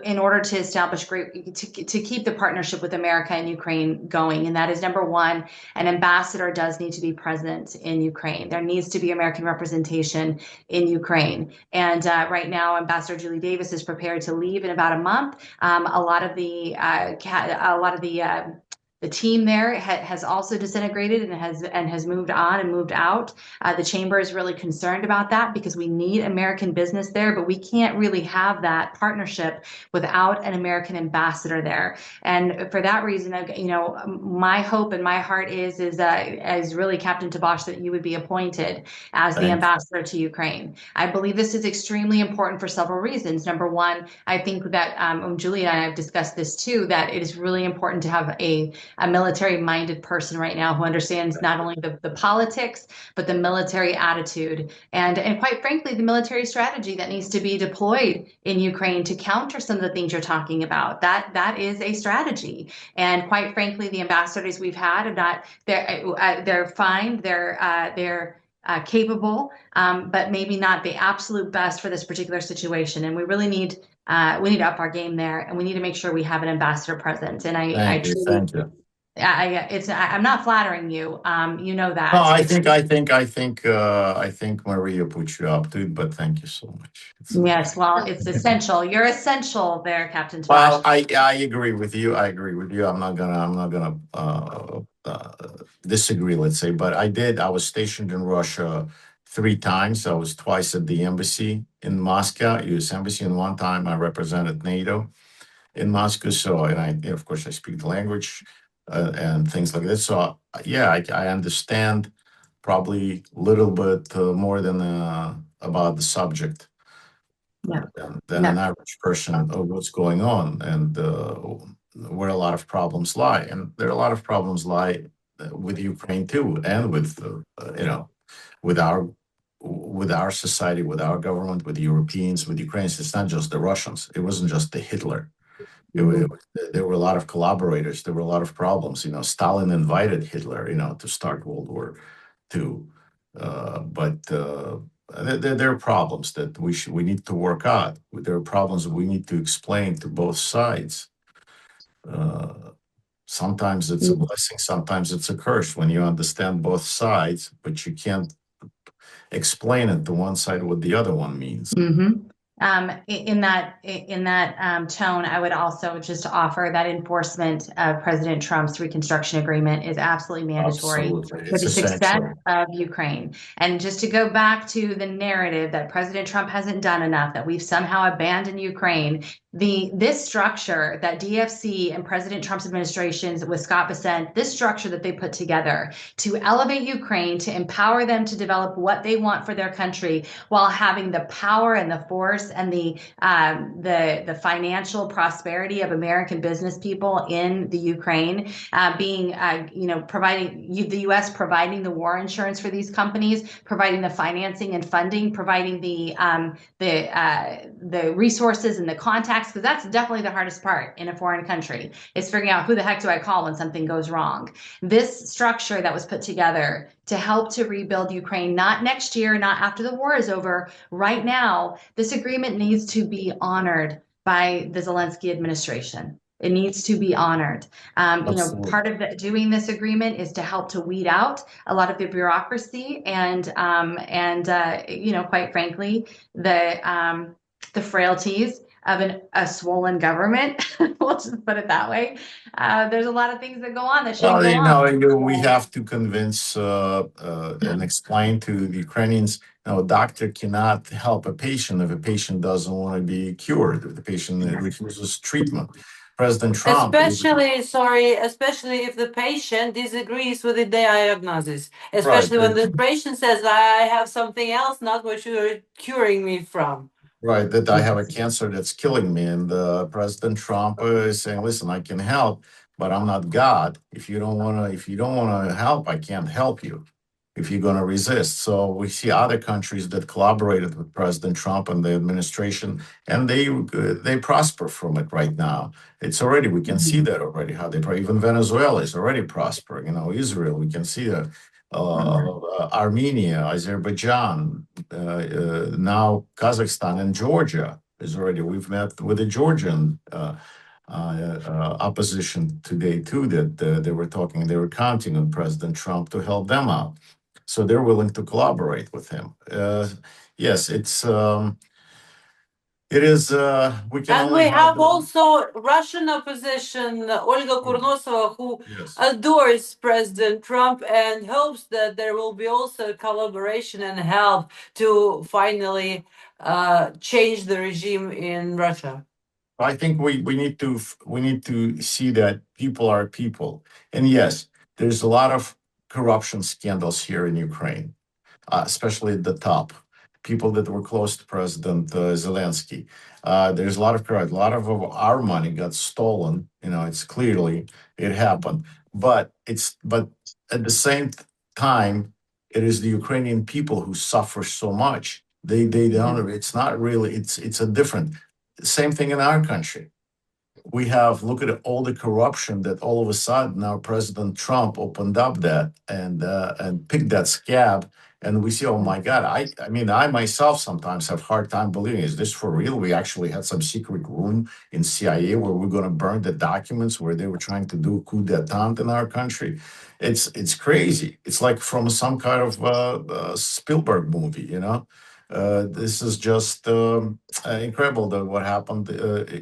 in order to establish to keep the partnership with America and Ukraine going. And that is number one, an ambassador does need to be present in Ukraine. There needs to be American representation in Ukraine. And right now, Ambassador Julie Davis is prepared to leave in about a month. A lot of the team there has also disintegrated and has moved on and moved out. The chamber is really concerned about that because we need American business there, but we can't really have that partnership without an American ambassador there. And for that reason, you know, my hope and my heart is really, Captain Tabach, that you would be appointed as the ambassador to Ukraine. I believe this is extremely important for several reasons. Number one, I think that Julie and I have discussed this too, that it is really important to have a military-minded person right now who understands not only the politics, but the military attitude and quite frankly, the military strategy that needs to be deployed in Ukraine to counter some of the things you're talking about. That is a strategy. And quite frankly, the ambassadors we've had are not, they're fine, they're capable, but maybe not the absolute best for this particular situation. And we really need to up our game there, and we need to make sure we have an ambassador present. And Thank you. I'm not flattering you. You know that. No, I think Maria put you up to it, but thank you so much. Yes, well, it's essential. You're essential there, Captain Tabach. Well, I agree with you. I'm not gonna disagree, let's say, but I was stationed in Russia 3 times. I was twice at the embassy in Moscow, U.S. Embassy, and one time I represented NATO in Moscow. So, and of course, I speak the language. And things like that. So yeah, I understand probably a little bit more than about the subject than an average person of what's going on and where a lot of problems lie. And there are a lot of problems lie with Ukraine too, and with with our society, with our government, with the Europeans, with Ukrainians. It's not just the Russians. It wasn't just the Hitler. There were a lot of collaborators. There were a lot of problems. Stalin invited Hitler, to start World War II. But there are problems that we need to work out. There are problems that we need to explain to both sides. Sometimes it's a blessing. Sometimes it's a curse when you understand both sides, but you can't explain it to one side what the other one means. Mm-hmm. In that tone, I would also just offer that enforcement of President Trump's Reconstruction Agreement is absolutely mandatory for the success of Ukraine. And just to go back to the narrative that President Trump hasn't done enough, that we've somehow abandoned Ukraine, this structure that DFC and President Trump's administrations with Scott Bessent, this structure that they put together to elevate Ukraine, to empower them to develop what they want for their country, while having the power and the force and the financial prosperity of American business people in the Ukraine, providing the U.S. providing the war insurance for these companies, providing the financing and funding, providing the resources and the contacts, because that's definitely the hardest part in a foreign country, is figuring out who the heck do I call when something goes wrong. This structure that was put together to help to rebuild Ukraine, not next year, not after the war is over, right now, this agreement needs to be honored by the Zelensky administration. It needs to be honored. Part of doing this agreement is to help to weed out a lot of the bureaucracy and quite frankly, the frailties of a swollen government. We'll just put it that way. There's a lot of things that go on that shouldn't go on. We have to convince and explain to the Ukrainians, a doctor cannot help a patient if a patient doesn't want to be cured, if the patient refuses treatment. President Trump, especially if the patient disagrees with the diagnosis, especially when the patient says, I have something else, not what you're curing me from. Right, that I have a cancer that's killing me, and President Trump is saying, "Listen, I can help, but I'm not God. If you don't want to help, I can't help you. If you're going to resist." So we see other countries that collaborated with President Trump and the administration, and they prosper from it right now. It's already, we can see that already, how even Venezuela is already prospering. Israel, we can see that. Armenia, Azerbaijan, now Kazakhstan and Georgia is already. We've met with the Georgian opposition today too. That they were talking. They were counting on President Trump to help them out. So they're willing to collaborate with him. Yes, it is. We can And only we have the, also Russian opposition, Olga Kurnosova, who yes. adores President Trump and hopes that there will be also collaboration and help to finally change the regime in Russia. I think we need to see that people are people, and yes, there's a lot of corruption scandals here in Ukraine, especially at the top. People that were close to President Zelensky. There's a lot of corruption. A lot of our money got stolen. It's clearly it happened, but at the same time, it is the Ukrainian people who suffer so much. They don't. It's not really. It's a different. Same thing in our country. Look at all the corruption that all of a sudden now President Trump opened up that and picked that scab, and we see, oh my God, I mean, I myself sometimes have a hard time believing, is this for real? We actually had some secret room in CIA where we're going to burn the documents where they were trying to do a coup d'etat in our country. It's crazy. It's like from some kind of Spielberg movie. This is just incredible that what happened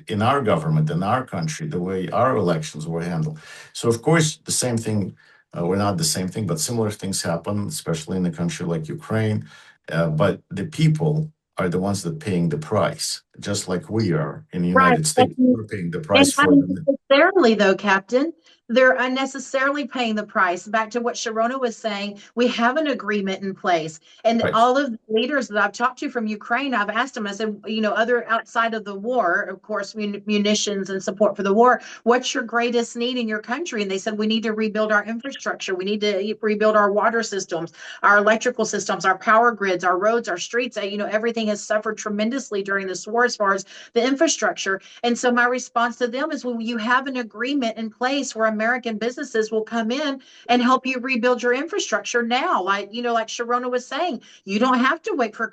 in our government, in our country, the way our elections were handled. So, of course, the same thing, well, not the same thing, but similar things happen, especially in a country like Ukraine. But the people are the ones that are paying the price, just like we are in the United States. We're paying the price And for them. unnecessarily, though, Captain, they're unnecessarily paying the price. Back to what Sherronna was saying, we have an agreement in place. And Right. all of the leaders that I've talked to from Ukraine, I've asked them, I said, other outside of the war, of course, munitions and support for the war, what's your greatest need in your country? And they said, we need to rebuild our infrastructure. We need to rebuild our water systems, our electrical systems, our power grids, our roads, our streets. Everything has suffered tremendously during this war as far as the infrastructure. And so my response to them is, well, you have an agreement in place where American businesses will come in and help you rebuild your infrastructure now. Like Sherronna was saying, you don't have to wait for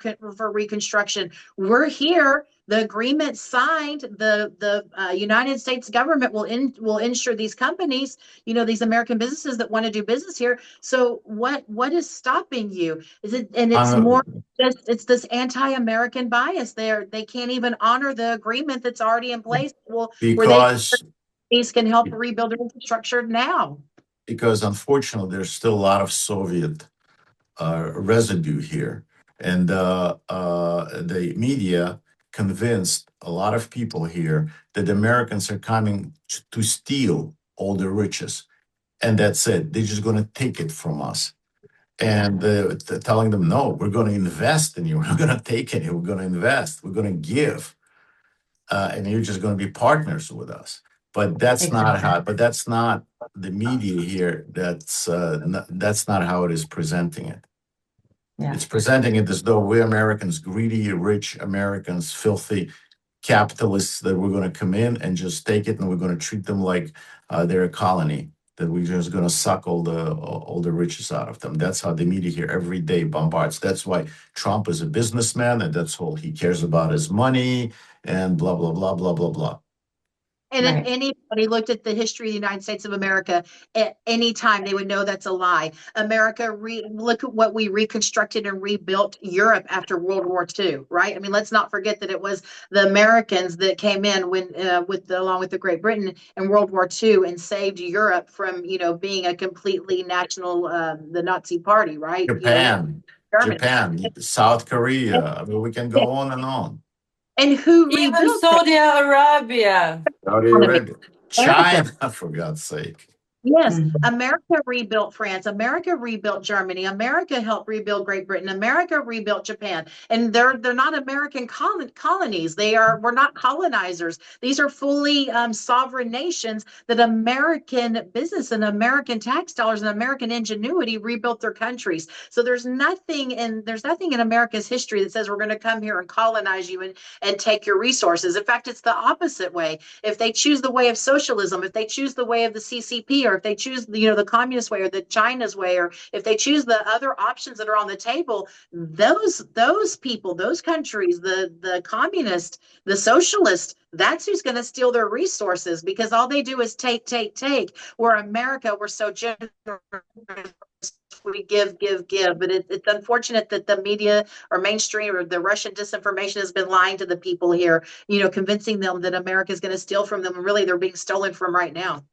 reconstruction. We're here. The agreement signed. The United States government will insure these companies, these American businesses that want to do business here. So what is stopping you? Is it? And it's more just it's this anti-American bias. They can't even honor the agreement that's already in place. Well, Because these can help rebuild their infrastructure now. Because unfortunately, there's still a lot of Soviet residue here, and the media convinced a lot of people here that Americans are coming to steal all the riches, and that's it. They're just going to take it from us, and telling them, no, we're going to invest in you. We're not going to take it. We're going to invest. We're going to give, and you're just going to be partners with us. But that's not how. But that's not the media here. That's not how it is presenting it. Yeah. It's presenting it as though we're Americans, greedy, rich Americans, filthy capitalists, that we're going to come in and just take it, and we're going to treat them like they're a colony, that we're just going to suck all the riches out of them. That's how the media here every day bombards. That's why Trump is a businessman, and that's all he cares about is money and blah, blah, blah, blah, blah, blah. And Right. if anybody looked at the history of the United States of America at any time, they would know that's a lie. Look at what we reconstructed and rebuilt Europe after World War II, right? I mean, let's not forget that it was the Americans that came in along with the Great Britain in World War II and saved Europe from, being a completely national, the Nazi party, right? Japan, South Korea. I mean, we can go on and on. And who Even rebuilt Saudi Arabia. Saudi Arabia, China, for God's sake. Yes, Mhm. America rebuilt France. America rebuilt Germany. America helped rebuild Great Britain. America rebuilt Japan. And they're not American colonies. We're not colonizers. These are fully sovereign nations that American business and American tax dollars and American ingenuity rebuilt their countries. So there's nothing in America's history that says we're going to come here and colonize you and take your resources. In fact, it's the opposite way. If they choose the way of socialism, if they choose the way of the CCP or if they choose, the communist way or the China's way, or if they choose the other options that are on the table, those people, those countries, the communists, the socialists, that's who's going to steal their resources, because all they do is take. Where America, we're so generous, we give. But it's unfortunate that the media or mainstream or the Russian disinformation has been lying to the people here, convincing them that America is going to steal from them, and really they're being stolen from right now.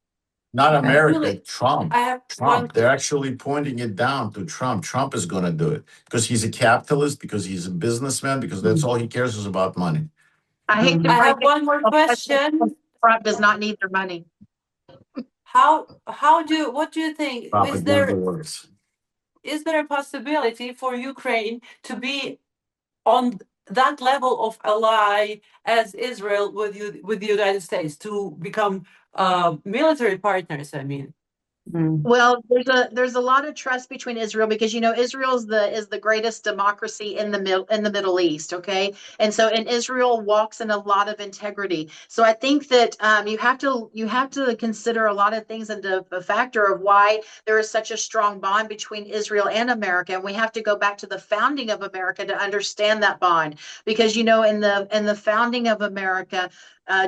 Not America, Really, Trump. I have one. They're actually pointing it down to Trump. Trump is going to do it because he's a capitalist, because he's a businessman, because that's all he cares is about money. I hate to I break have one more it, question. Trump does not need their money. What do you think? Propaganda works. Is there a possibility for Ukraine to be on that level of ally as Israel with the United States, to become military partners? I mean, Well, there's a lot of trust between Israel, because Israel is the greatest democracy in the Middle East, okay? And Israel walks in a lot of integrity. So I think that you have to consider a lot of things into a factor of why there is such a strong bond between Israel and America. And we have to go back to the founding of America to understand that bond, because in the founding of America,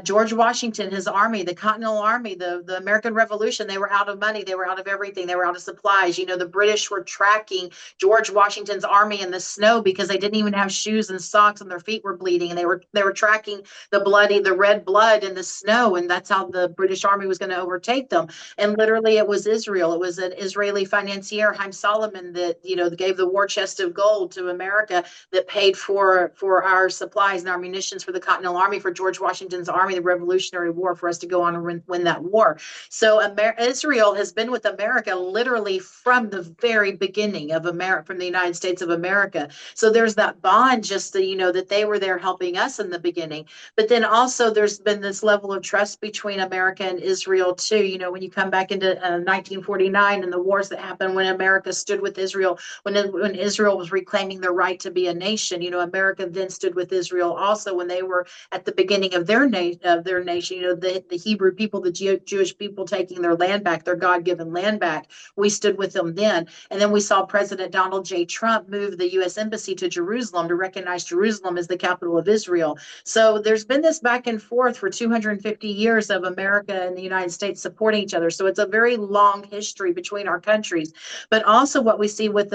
George Washington, his army, the Continental Army, the American Revolution, they were out of money. They were out of everything. They were out of supplies. The British were tracking George Washington's army in the snow because they didn't even have shoes and socks, and their feet were bleeding. And they were tracking the red blood in the snow. And that's how the British army was going to overtake them. And literally it was Israel. It was an Israeli financier, Haim Solomon, that, gave the war chest of gold to America, that paid for our supplies and our munitions for the Continental Army, for George Washington's army, the Revolutionary War, for us to go on and win that war. So Israel has been with America literally from the very beginning of America, from the United States of America. So there's that bond, just that they were there helping us in the beginning. But then also there's been this level of trust between America and Israel too. When you come back into 1949 and the wars that happened, when America stood with Israel, when Israel was reclaiming their right to be a nation, America then stood with Israel also when they were at the beginning of their nation, the Hebrew people, the Jewish people taking their land back, their God-given land back. We stood with them then. And then we saw President Donald J. Trump move the U.S. Embassy to Jerusalem to recognize Jerusalem as the capital of Israel. So there's been this back and forth for 250 years of America and the United States supporting each other. So it's a very long history between our countries. But also what we see with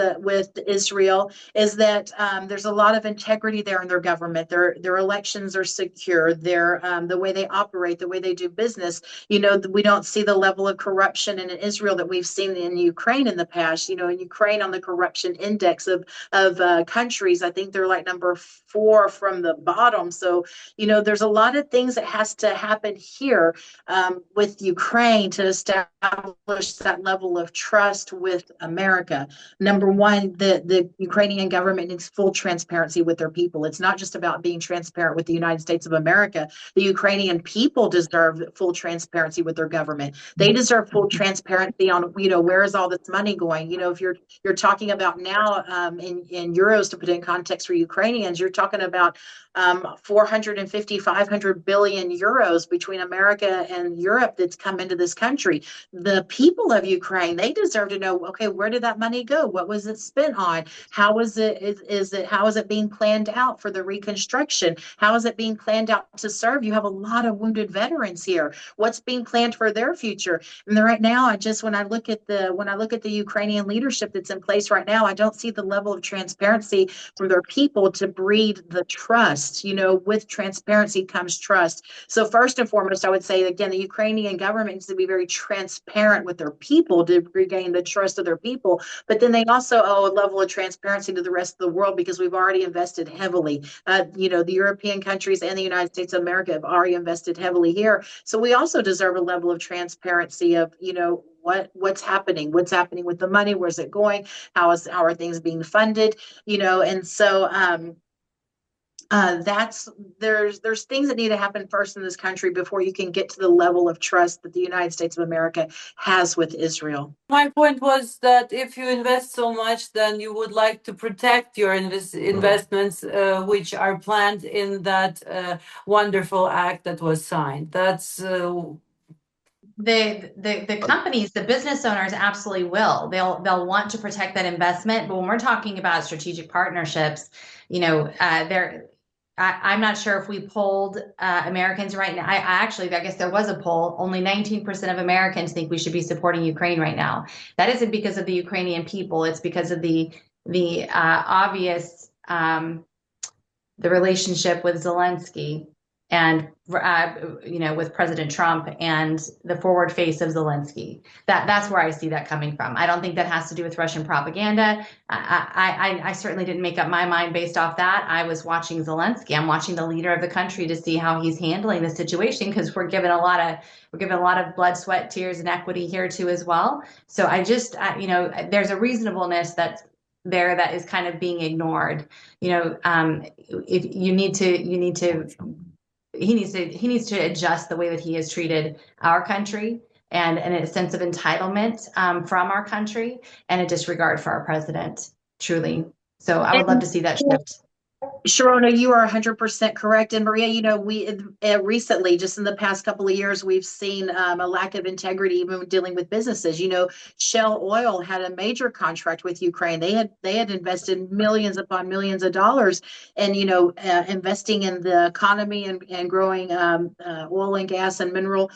Israel is that there's a lot of integrity there in their government. Their elections are secure. The way they operate, the way they do business. We don't see the level of corruption in Israel that we've seen in Ukraine in the past. In Ukraine, on the corruption index of countries, I think they're like number 4 from the bottom. So there's a lot of things that has to happen here with Ukraine to establish that level of trust with America. Number one, the Ukrainian government needs full transparency with their people. It's not just about being transparent with the United States of America. The Ukrainian people deserve full transparency with their government. They deserve full transparency on, where is all this money going? If you're talking about now in euros, to put it in context for Ukrainians, you're talking about 450, 500 billion euros between America and Europe that's come into this country. The people of Ukraine, they deserve to know, okay, where did that money go? What was it spent on? How is it being planned out for the reconstruction? How is it being planned out to serve? You have a lot of wounded veterans here. What's being planned for their future? And right now, when I look at the Ukrainian leadership that's in place right now, I don't see the level of transparency from their people to breed the trust. With transparency comes trust. So first and foremost, I would say, again, the Ukrainian government needs to be very transparent with their people to regain the trust of their people. But then they also owe a level of transparency to the rest of the world, because we've already invested heavily. The European countries and the United States of America have already invested heavily here. So we also deserve a level of transparency of, what's happening with the money, where's it going, how are things being funded, and so there's things that need to happen first in this country before you can get to the level of trust that the United States of America has with Israel. My point was that if you invest so much, then you would like to protect your investments, which are planned in that wonderful act that was signed. That's the companies, the business owners absolutely will. They'll want to protect that investment. But when we're talking about strategic partnerships, I'm not sure if we polled Americans right now. I guess there was a poll. Only 19% of Americans think we should be supporting Ukraine right now. That isn't because of the Ukrainian people. It's because of the obvious the relationship with Zelensky and with President Trump and the forward face of Zelensky. That's where I see that coming from. I don't think that has to do with Russian propaganda. I certainly didn't make up my mind based off that. I was watching Zelensky. I'm watching the leader of the country to see how he's handling the situation, because we're given a lot of blood, sweat, tears, and equity here too as well. So there's a reasonableness that's there that is kind of being ignored. If he needs to adjust the way that he has treated our country and a sense of entitlement from our country and a disregard for our president, truly. So I would love to see that shift. Sherronna, you are 100% correct. And Maria, we recently, just in the past couple of years, we've seen a lack of integrity even dealing with businesses. Shell Oil had a major contract with Ukraine. They had invested millions upon millions of dollars and, investing in the economy and growing oil and gas and mineral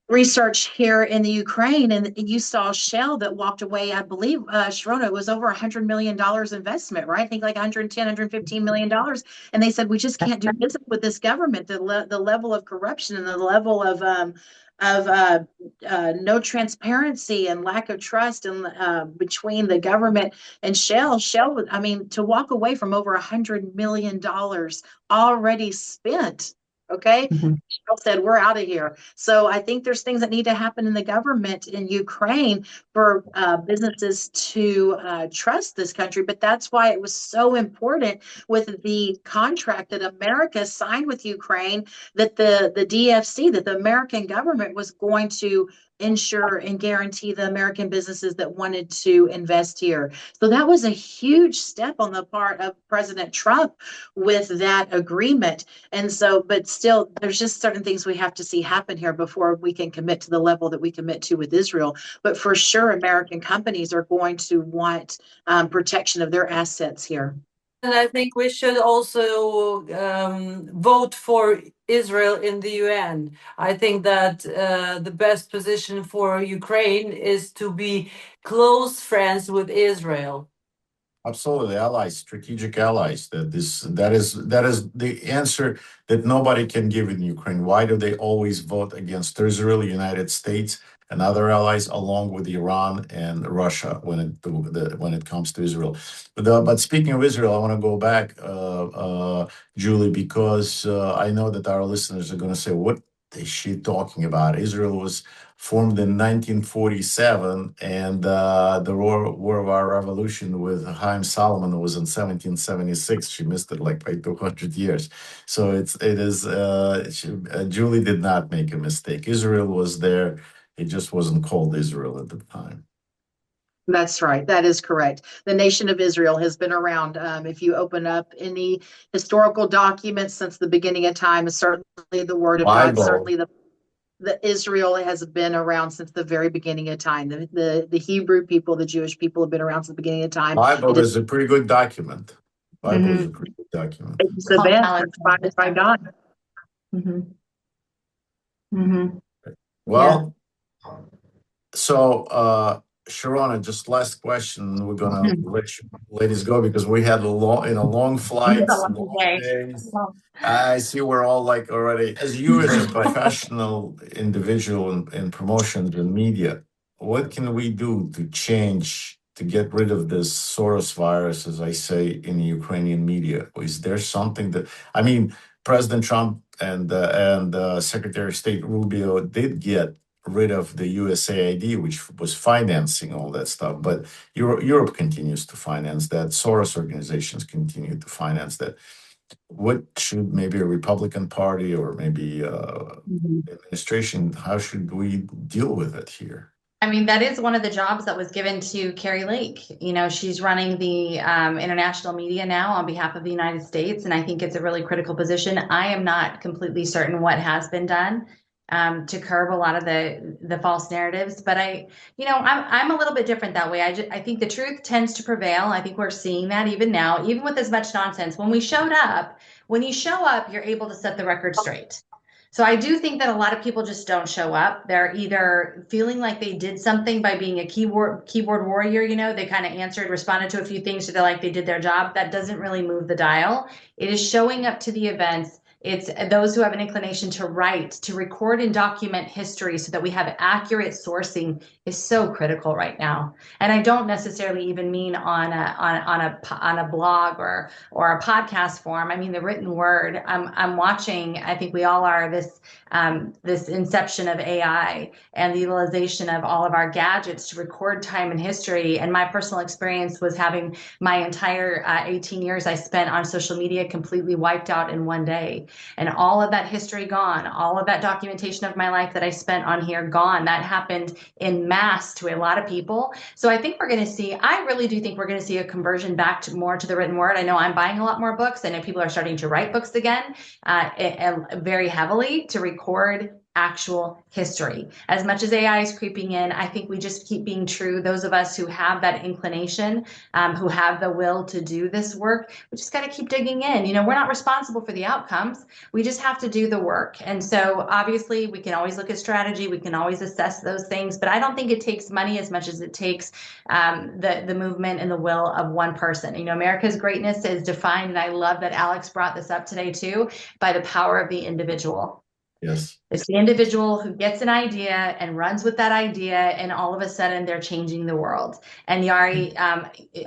research here in the Ukraine, and you saw Shell that walked away. I believe Sherronna, it was over $100 million investment, right? I think like 110, $115 million. And they said, we just can't do business with this government. The level of corruption and the level of no transparency and lack of trust between the government and Shell. To walk away from over $100 million already spent. Okay. Shell said, we're out of here. So I think there's things that need to happen in the government in Ukraine for businesses to trust this country. But that's why it was so important with the contract that America signed with Ukraine, that the DFC, that the American government was going to ensure and guarantee the American businesses that wanted to invest here. So that was a huge step on the part of President Trump with that agreement. And so, but still, there's just certain things we have to see happen here before we can commit to the level that we commit to with Israel. But for sure, American companies are going to want protection of their assets here. And I think we should also vote for Israel in the UN. I think that the best position for Ukraine is to be close friends with Israel. Absolutely, allies, strategic allies. That is the answer that nobody can give in Ukraine. Why do they always vote against Israel, United States, and other allies, along with Iran and Russia when it comes to Israel? But speaking of Israel, I want to go back, Julie, because I know that our listeners are going to say, "What is she talking about?" Israel was formed in 1947, and the War of our Revolution with Haim Salomon was in 1776. She missed it like by 200 years. So Julie did not make a mistake. Israel was there. It just wasn't called Israel at the time. That's right. That is correct. The nation of Israel has been around. If you open up any historical documents since the beginning of time, certainly the Word of God, certainly the Israel has been around since the very beginning of time. The Hebrew people, the Jewish people have been around since the beginning of time. Bible is a pretty good document. Bible is a pretty good document. It's the best inspired by God. Well, so Sherronna, just last question. We're gonna let you ladies go because we had a long flights, long days. I see we're all like already. As you as a professional individual in promotions and media, what can we do to change, to get rid of this Soros virus, as I say, in the Ukrainian media? Is there something that, I mean, President Trump and Secretary of State Rubio did get rid of the USAID, which was financing all that stuff, but Europe continues to finance that. Soros organizations continue to finance that. What should maybe a Republican Party or maybe administration, how should we deal with it here? I mean, that is one of the jobs that was given to Carrie Lake. She's running the international media now on behalf of the United States, and I think it's a really critical position. I am not completely certain what has been done to curb a lot of the false narratives. But I'm a little bit different that way. I think the truth tends to prevail. I think we're seeing that even now, even with as much nonsense. When you show up, you're able to set the record straight. So I do think that a lot of people just don't show up. They're either feeling like they did something by being a keyboard warrior, they kind of responded to a few things, so they're like they did their job. That doesn't really move the dial. It is showing up to the events. It's those who have an inclination to write, to record and document history so that we have accurate sourcing is so critical right now. And I don't necessarily even mean on a blog or a podcast form. I mean the written word. I'm watching, I think we all are, this inception of AI and the utilization of all of our gadgets to record time and history. And my personal experience was having my entire 18 years I spent on social media completely wiped out in one day. And all of that history gone, all of that documentation of my life that I spent on here gone. That happened in mass to a lot of people. So I really do think we're going to see a conversion back to more to the written word. I know I'm buying a lot more books. I know people are starting to write books again, very heavily, to record actual history. As much as AI is creeping in, I think we just keep being true. Those of us who have that inclination, who have the will to do this work, we just got to keep digging in. We're not responsible for the outcomes. We just have to do the work. And so obviously we can always look at strategy. We can always assess those things, but I don't think it takes money as much as it takes the movement and the will of one person. America's greatness is defined, and I love that Alex brought this up today too, by the power of the individual. Yes. It's the individual who gets an idea and runs with that idea, and all of a sudden they're changing the world. And Yari,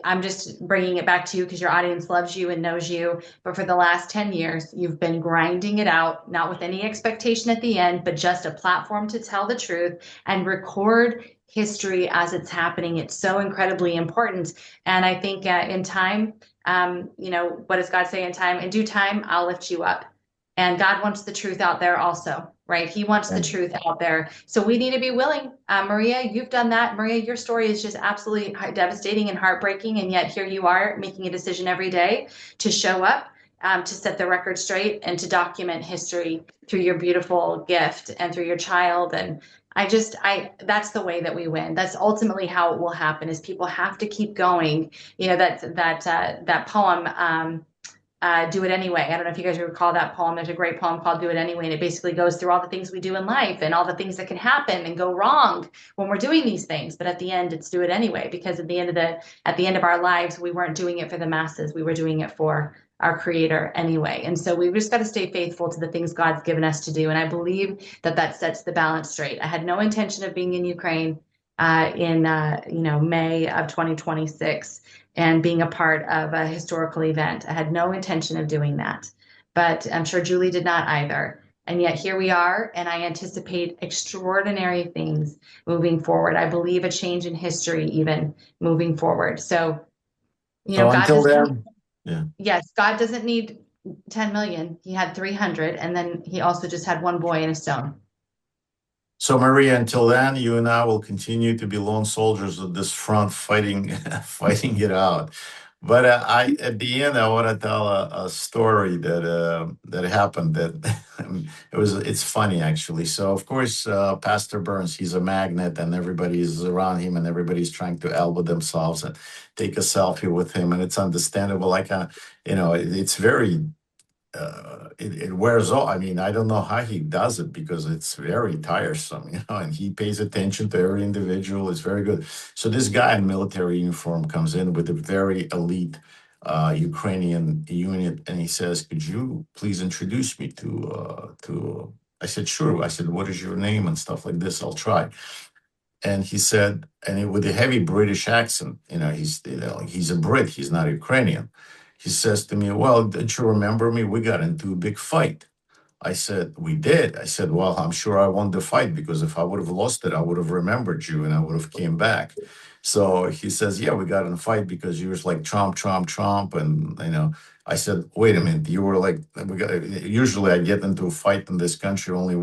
I'm just bringing it back to you because your audience loves you and knows you. But for the last 10 years, you've been grinding it out, not with any expectation at the end, but just a platform to tell the truth and record history as it's happening. It's so incredibly important. And I think in time, what does God say in time? In due time, I'll lift you up. And God wants the truth out there also, right? He wants the truth out there. So we need to be willing. Maria, you've done that. Maria, your story is just absolutely devastating and heartbreaking. And yet here you are making a decision every day to show up, to set the record straight and to document history through your beautiful gift and through your child. And that's the way that we win. That's ultimately how it will happen, is people have to keep going. That poem, Do It Anyway. I don't know if you guys recall that poem. There's a great poem called Do It Anyway, and it basically goes through all the things we do in life and all the things that can happen and go wrong when we're doing these things. But at the end, it's do it anyway, because at the end of our lives, we weren't doing it for the masses. We were doing it for our Creator anyway. And so we've just got to stay faithful to the things God's given us to do. And I believe that sets the balance straight. I had no intention of being in Ukraine in May of 2026 and being a part of a historical event. I had no intention of doing that, but I'm sure Julie did not either. And yet here we are, and I anticipate extraordinary things moving forward. I believe a change in history even moving forward. So, God doesn't need 10 million. He had 300, and then he also just had one boy and a stone. So, Maria, until then, you and I will continue to be lone soldiers at this front, fighting it out. But at the end, I want to tell a story that happened. It's funny actually. So, of course, Pastor Burns, he's a magnet, and everybody's around him, and everybody's trying to elbow themselves and take a selfie with him, and it's understandable. It's very. It wears off. I mean, I don't know how he does it, because it's very tiresome, and he pays attention to every individual. It's very good. So this guy in military uniform comes in with a very elite Ukrainian unit, and he says, "Could you please introduce me to?" I said, "Sure." I said, "What is your name?" and stuff like this. I'll try. And he said, with a heavy British accent, he's a Brit. He's not Ukrainian. He says to me, "Well, don't you remember me? We got into a big fight." I said, "We did." I said, "Well, I'm sure I won the fight, because if I would have lost it, I would have remembered you and I would have came back." So he says, "Yeah, we got in a fight because you was like Trump, Trump, Trump." And, I said, "Wait a minute, you were like, usually I get into a fight in this country only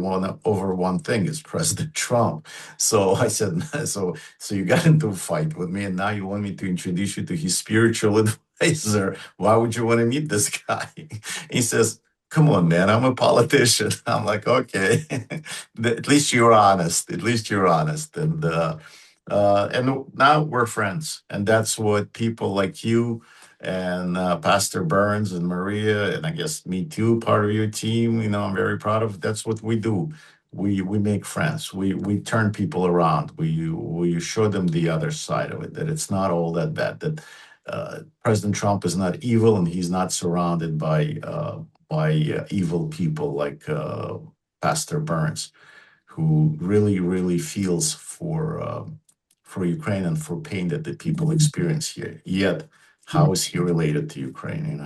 over one thing, is President Trump." So I said, so you got into a fight with me, and now you want me to introduce you to his spiritual advisor. Why would you want to meet this guy? He says, come on, man, I'm a politician. I'm like, okay, at least you're honest. At least you're honest. And now we're friends. And that's what people like you and Pastor Burns and Maria, and I guess me too, part of your team, I'm very proud of. That's what we do. We make friends. We turn people around. We show them the other side of it, that it's not all that bad, that President Trump is not evil and he's not surrounded by evil people like Pastor Burns, who really, really feels for Ukraine and for pain that the people experience here. Yet, how is he related to Ukraine?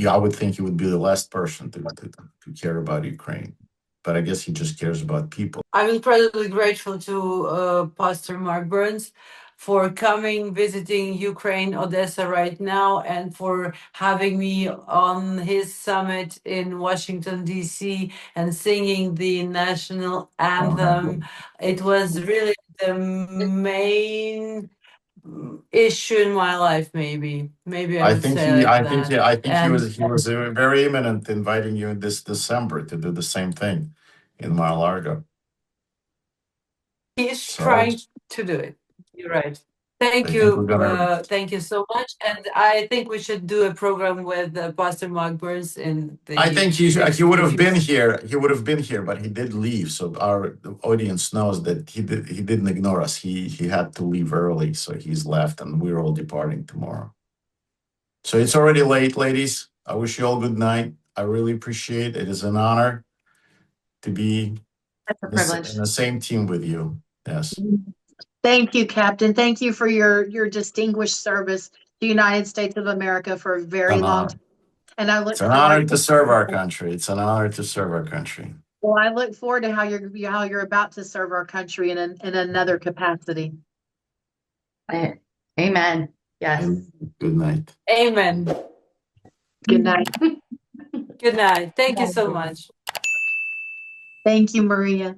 I would think he would be the last person to care about Ukraine, but I guess he just cares about people. I'm incredibly grateful to Pastor Mark Burns for coming, visiting Ukraine, Odessa right now, and for having me on his summit in Washington, D.C., and singing the national anthem. It was really the main issue in my life, maybe I would say like that. I think And he was very imminent inviting you in this December to do the same thing in Mar-a-Lago. he's So trying to do it. You're right. Thank I think we're you. gonna. Thank you so much. And I think we should do a program with Pastor Mark Burns in I the think he would have been future. here. He would have been here, but he did leave. So our audience knows that he didn't ignore us. He had to leave early, so he's left, and we're all departing tomorrow. So it's already late, ladies. I wish you all good night. I really appreciate it. It is an honor to be That's a privilege. in the same team with you. Yes. Thank you, Captain. Thank you for your distinguished service to the United States of America for a very long time. And I look It's an honor forward to serve our country. It's an honor to serve our country. Well, I look forward to how you're about to serve our country in another capacity. Amen. Yes. And good night. Amen. Good night. Good night. Thank you so much. Thank you, Maria.